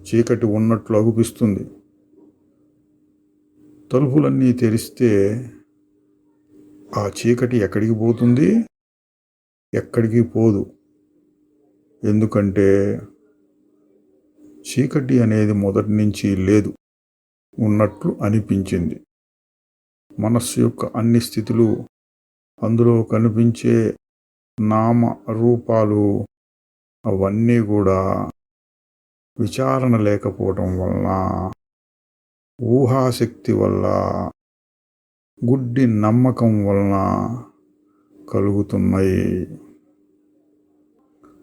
చీకటి ఉన్నట్లు అగుపిస్తుంది. తలుపులన్నీ తెరిస్తే ఆ చీకటి ఎక్కడికి పోతుంది? ఎక్కడికి పోదు. ఎందుకంటే చీకటి అనేది మొదటి నుంచి లేదు, ఉన్నట్లు అనిపించింది. మనస్సు యొక్క అన్ని స్థితులు, అందులో కనిపించే నామ రూపాలు అవన్నీ కూడా విచారణ లేకపోవటం వలన, ఊహాశక్తి వల్ల, గుడ్డి నమ్మకం వలన కలుగుతున్నాయి.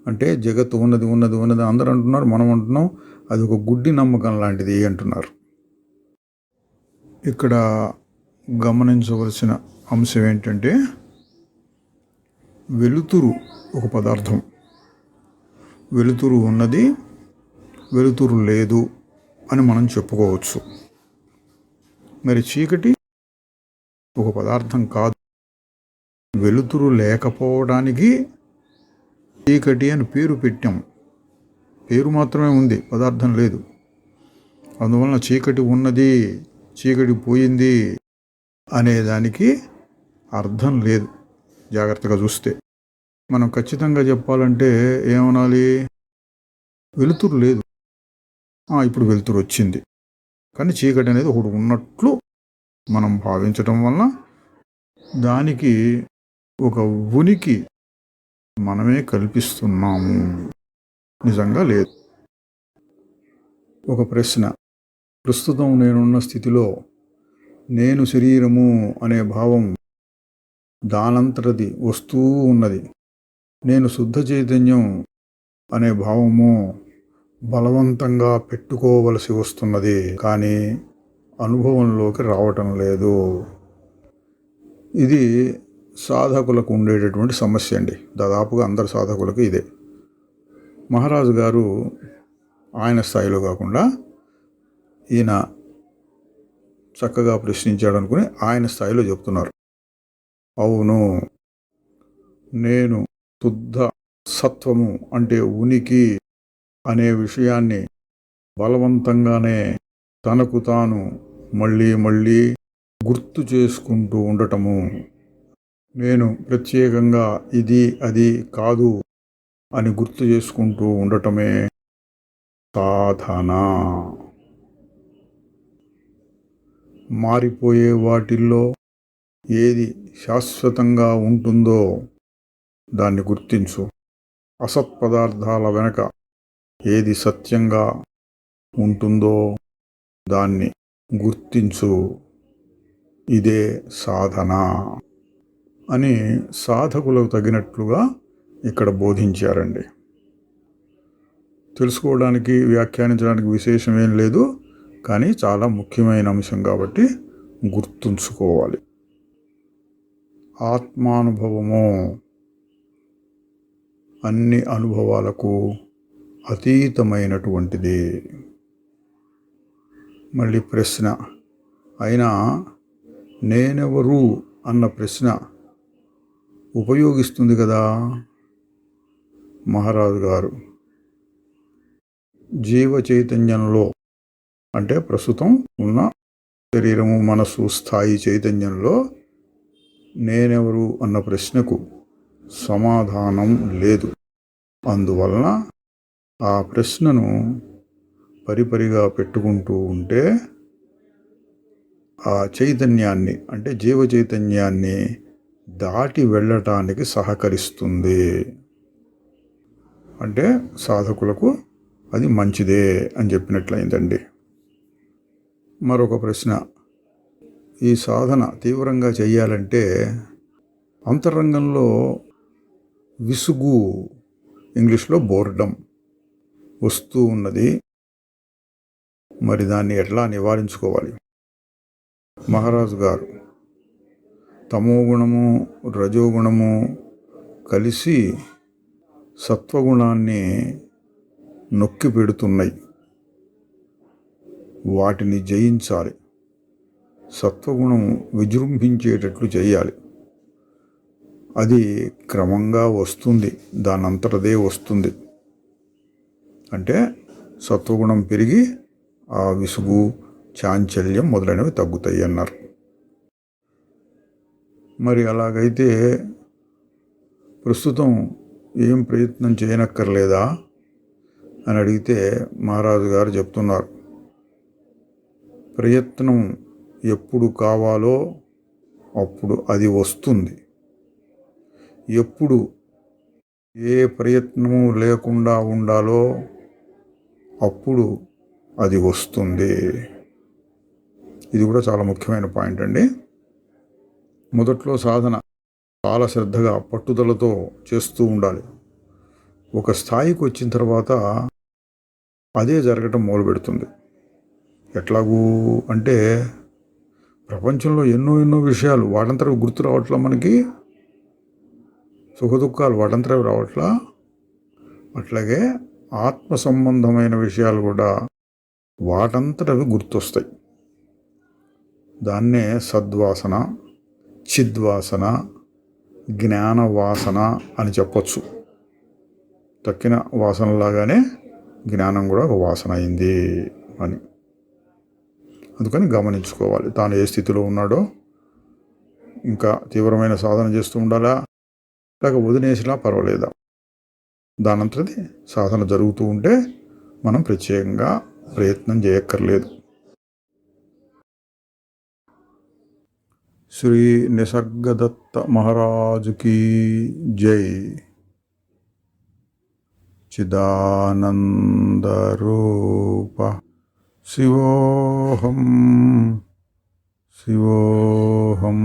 అంటే జగత్తు ఉన్నది ఉన్నది ఉన్నది అందరూ అంటున్నారు, మనం అంటున్నాం అది ఒక గుడ్డి నమ్మకం లాంటిది అంటున్నారు. ఇక్కడ గమనించవలసిన అంశం ఏంటంటే వెలుతురు ఒక పదార్థం. వెలుతురు ఉన్నది, వెలుతురు లేదు అని మనం చెప్పుకోవచ్చు. మరి చీకటి ఒక పదార్థం కాదు. వెలుతురు లేకపోవడానికి చీకటి అని పేరు పెట్టాం. పేరు మాత్రమే ఉంది, పదార్థం లేదు. అందువలన చీకటి ఉన్నది, చీకటి పోయింది అనేదానికి అర్థం లేదు. జాగ్రత్తగా చూస్తే మనం ఖచ్చితంగా చెప్పాలంటే ఏమనాలి? వెలుతురు లేదు, ఇప్పుడు వెలుతురు వచ్చింది, కానీ చీకటి అనేది ఒకటి ఉన్నట్లు మనం భావించటం వలన దానికి ఒక ఉనికి మనమే కల్పిస్తున్నాము, నిజంగా లేదు. ఒక ప్రశ్న, ప్రస్తుతం నేనున్న స్థితిలో నేను శరీరము అనే భావం దానంతటది వస్తూ ఉన్నది. నేను శుద్ధ చైతన్యం అనే భావము బలవంతంగా పెట్టుకోవలసి వస్తున్నది, కానీ అనుభవంలోకి రావటం లేదు. ఇది సాధకులకు ఉండేటటువంటి సమస్య అండి. దాదాపుగా అందరి సాధకులకు ఇదే. మహారాజు గారు ఆయన స్థాయిలో కాకుండా ఈయన చక్కగా ప్రశ్నించాడు అనుకుని ఆయన స్థాయిలో చెప్తున్నారు. అవును, నేను శుద్ధ సత్వము అంటే ఉనికి అనే విషయాన్ని బలవంతంగానే తనకు తాను మళ్ళీ మళ్ళీ గుర్తు చేసుకుంటూ ఉండటము, నేను ప్రత్యేకంగా ఇది అది కాదు అని గుర్తు చేసుకుంటూ ఉండటమే సాధన. మారిపోయే వాటిల్లో ఏది శాశ్వతంగా ఉంటుందో దాన్ని గుర్తించు. అసత్పదార్థాల వెనక ఏది సత్యంగా ఉంటుందో దాన్ని గుర్తించు. ఇదే సాధన అని సాధకులకు తగినట్లుగా ఇక్కడ బోధించారండి. తెలుసుకోవడానికి, వ్యాఖ్యానించడానికి విశేషం ఏం లేదు, కానీ చాలా ముఖ్యమైన అంశం కాబట్టి గుర్తుంచుకోవాలి. ఆత్మానుభవము అన్ని అనుభవాలకు అతీతమైనటువంటిది. మళ్ళీ ప్రశ్న, అయినా నేనెవరు అన్న ప్రశ్న ఉపయోగిస్తుంది కదా మహారాజు గారు. జీవ చైతన్యంలో అంటే ప్రస్తుతం ఉన్న శరీరము, మనసు స్థాయి చైతన్యంలో నేనెవరు అన్న ప్రశ్నకు సమాధానం లేదు. అందువలన ఆ ప్రశ్నను పరిపరిగా పెట్టుకుంటూ ఉంటే ఆ చైతన్యాన్ని అంటే జీవ చైతన్యాన్ని దాటి వెళ్ళటానికి సహకరిస్తుంది. అంటే సాధకులకు అది మంచిదే అని చెప్పినట్లయిందండి. మరొక ప్రశ్న, ఈ సాధన తీవ్రంగా చేయాలంటే అంతరంగంలో విసుగు, ఇంగ్లీష్లో బోర్డమ్ వస్తూ ఉన్నది. మరి దాన్ని ఎట్లా నివారించుకోవాలి? మహారాజు గారు తమోగుణము, రజోగుణము కలిసి సత్వగుణాన్ని నొక్కి పెడుతున్నాయి. వాటిని జయించాలి. సత్వగుణం విజృంభించేటట్లు చేయాలి. అది క్రమంగా వస్తుంది, దానంతటదే వస్తుంది. అంటే సత్వగుణం పెరిగి ఆ విసుగు, చాంచల్యం మొదలైనవి తగ్గుతాయి అన్నారు. మరి అలాగైతే ప్రస్తుతం ఏం ప్రయత్నం చేయనక్కర్లేదా అని అడిగితే మహారాజు గారు చెప్తున్నారు, ప్రయత్నం ఎప్పుడు కావాలో అప్పుడు అది వస్తుంది. ఎప్పుడు ఏ ప్రయత్నము లేకుండా ఉండాలో అప్పుడు అది వస్తుంది. ఇది కూడా చాలా ముఖ్యమైన పాయింట్ అండి. మొదట్లో సాధన చాలా శ్రద్ధగా, పట్టుదలతో చేస్తూ ఉండాలి. ఒక స్థాయికి వచ్చిన తర్వాత అదే జరగటం మొదలు పెడుతుంది. ఎట్లాగూ అంటే ప్రపంచంలో ఎన్నో విషయాలు వాటంతరం గుర్తు రావట్లా, మనకి సుఖదుఖాలు వాటంతరం రావట్లా. అట్లాగే ఆత్మ సంబంధమైన విషయాలు కూడా వాటంతటవి గుర్తొస్తాయి. దాన్నే సద్వాసన, చిద్వాసన, జ్ఞానవాసన అని చెప్పొచ్చు. తక్కిన వాసనలాగానే జ్ఞానం కూడా ఒక వాసన అయింది అని. అందుకని గమనించుకోవాలి తాను ఏ స్థితిలో ఉన్నాడో. ఇంకా తీవ్రమైన సాధన చేస్తూ ఉండాలా, లేక వదిలేసినా పర్వాలేదా? దానంతది సాధన జరుగుతూ ఉంటే మనం ప్రత్యేకంగా ప్రయత్నం చేయక్కర్లేదు. శ్రీ నిసర్గదత్త మహారాజుకి జై. చిదానందరూప శివోహం శివోహం.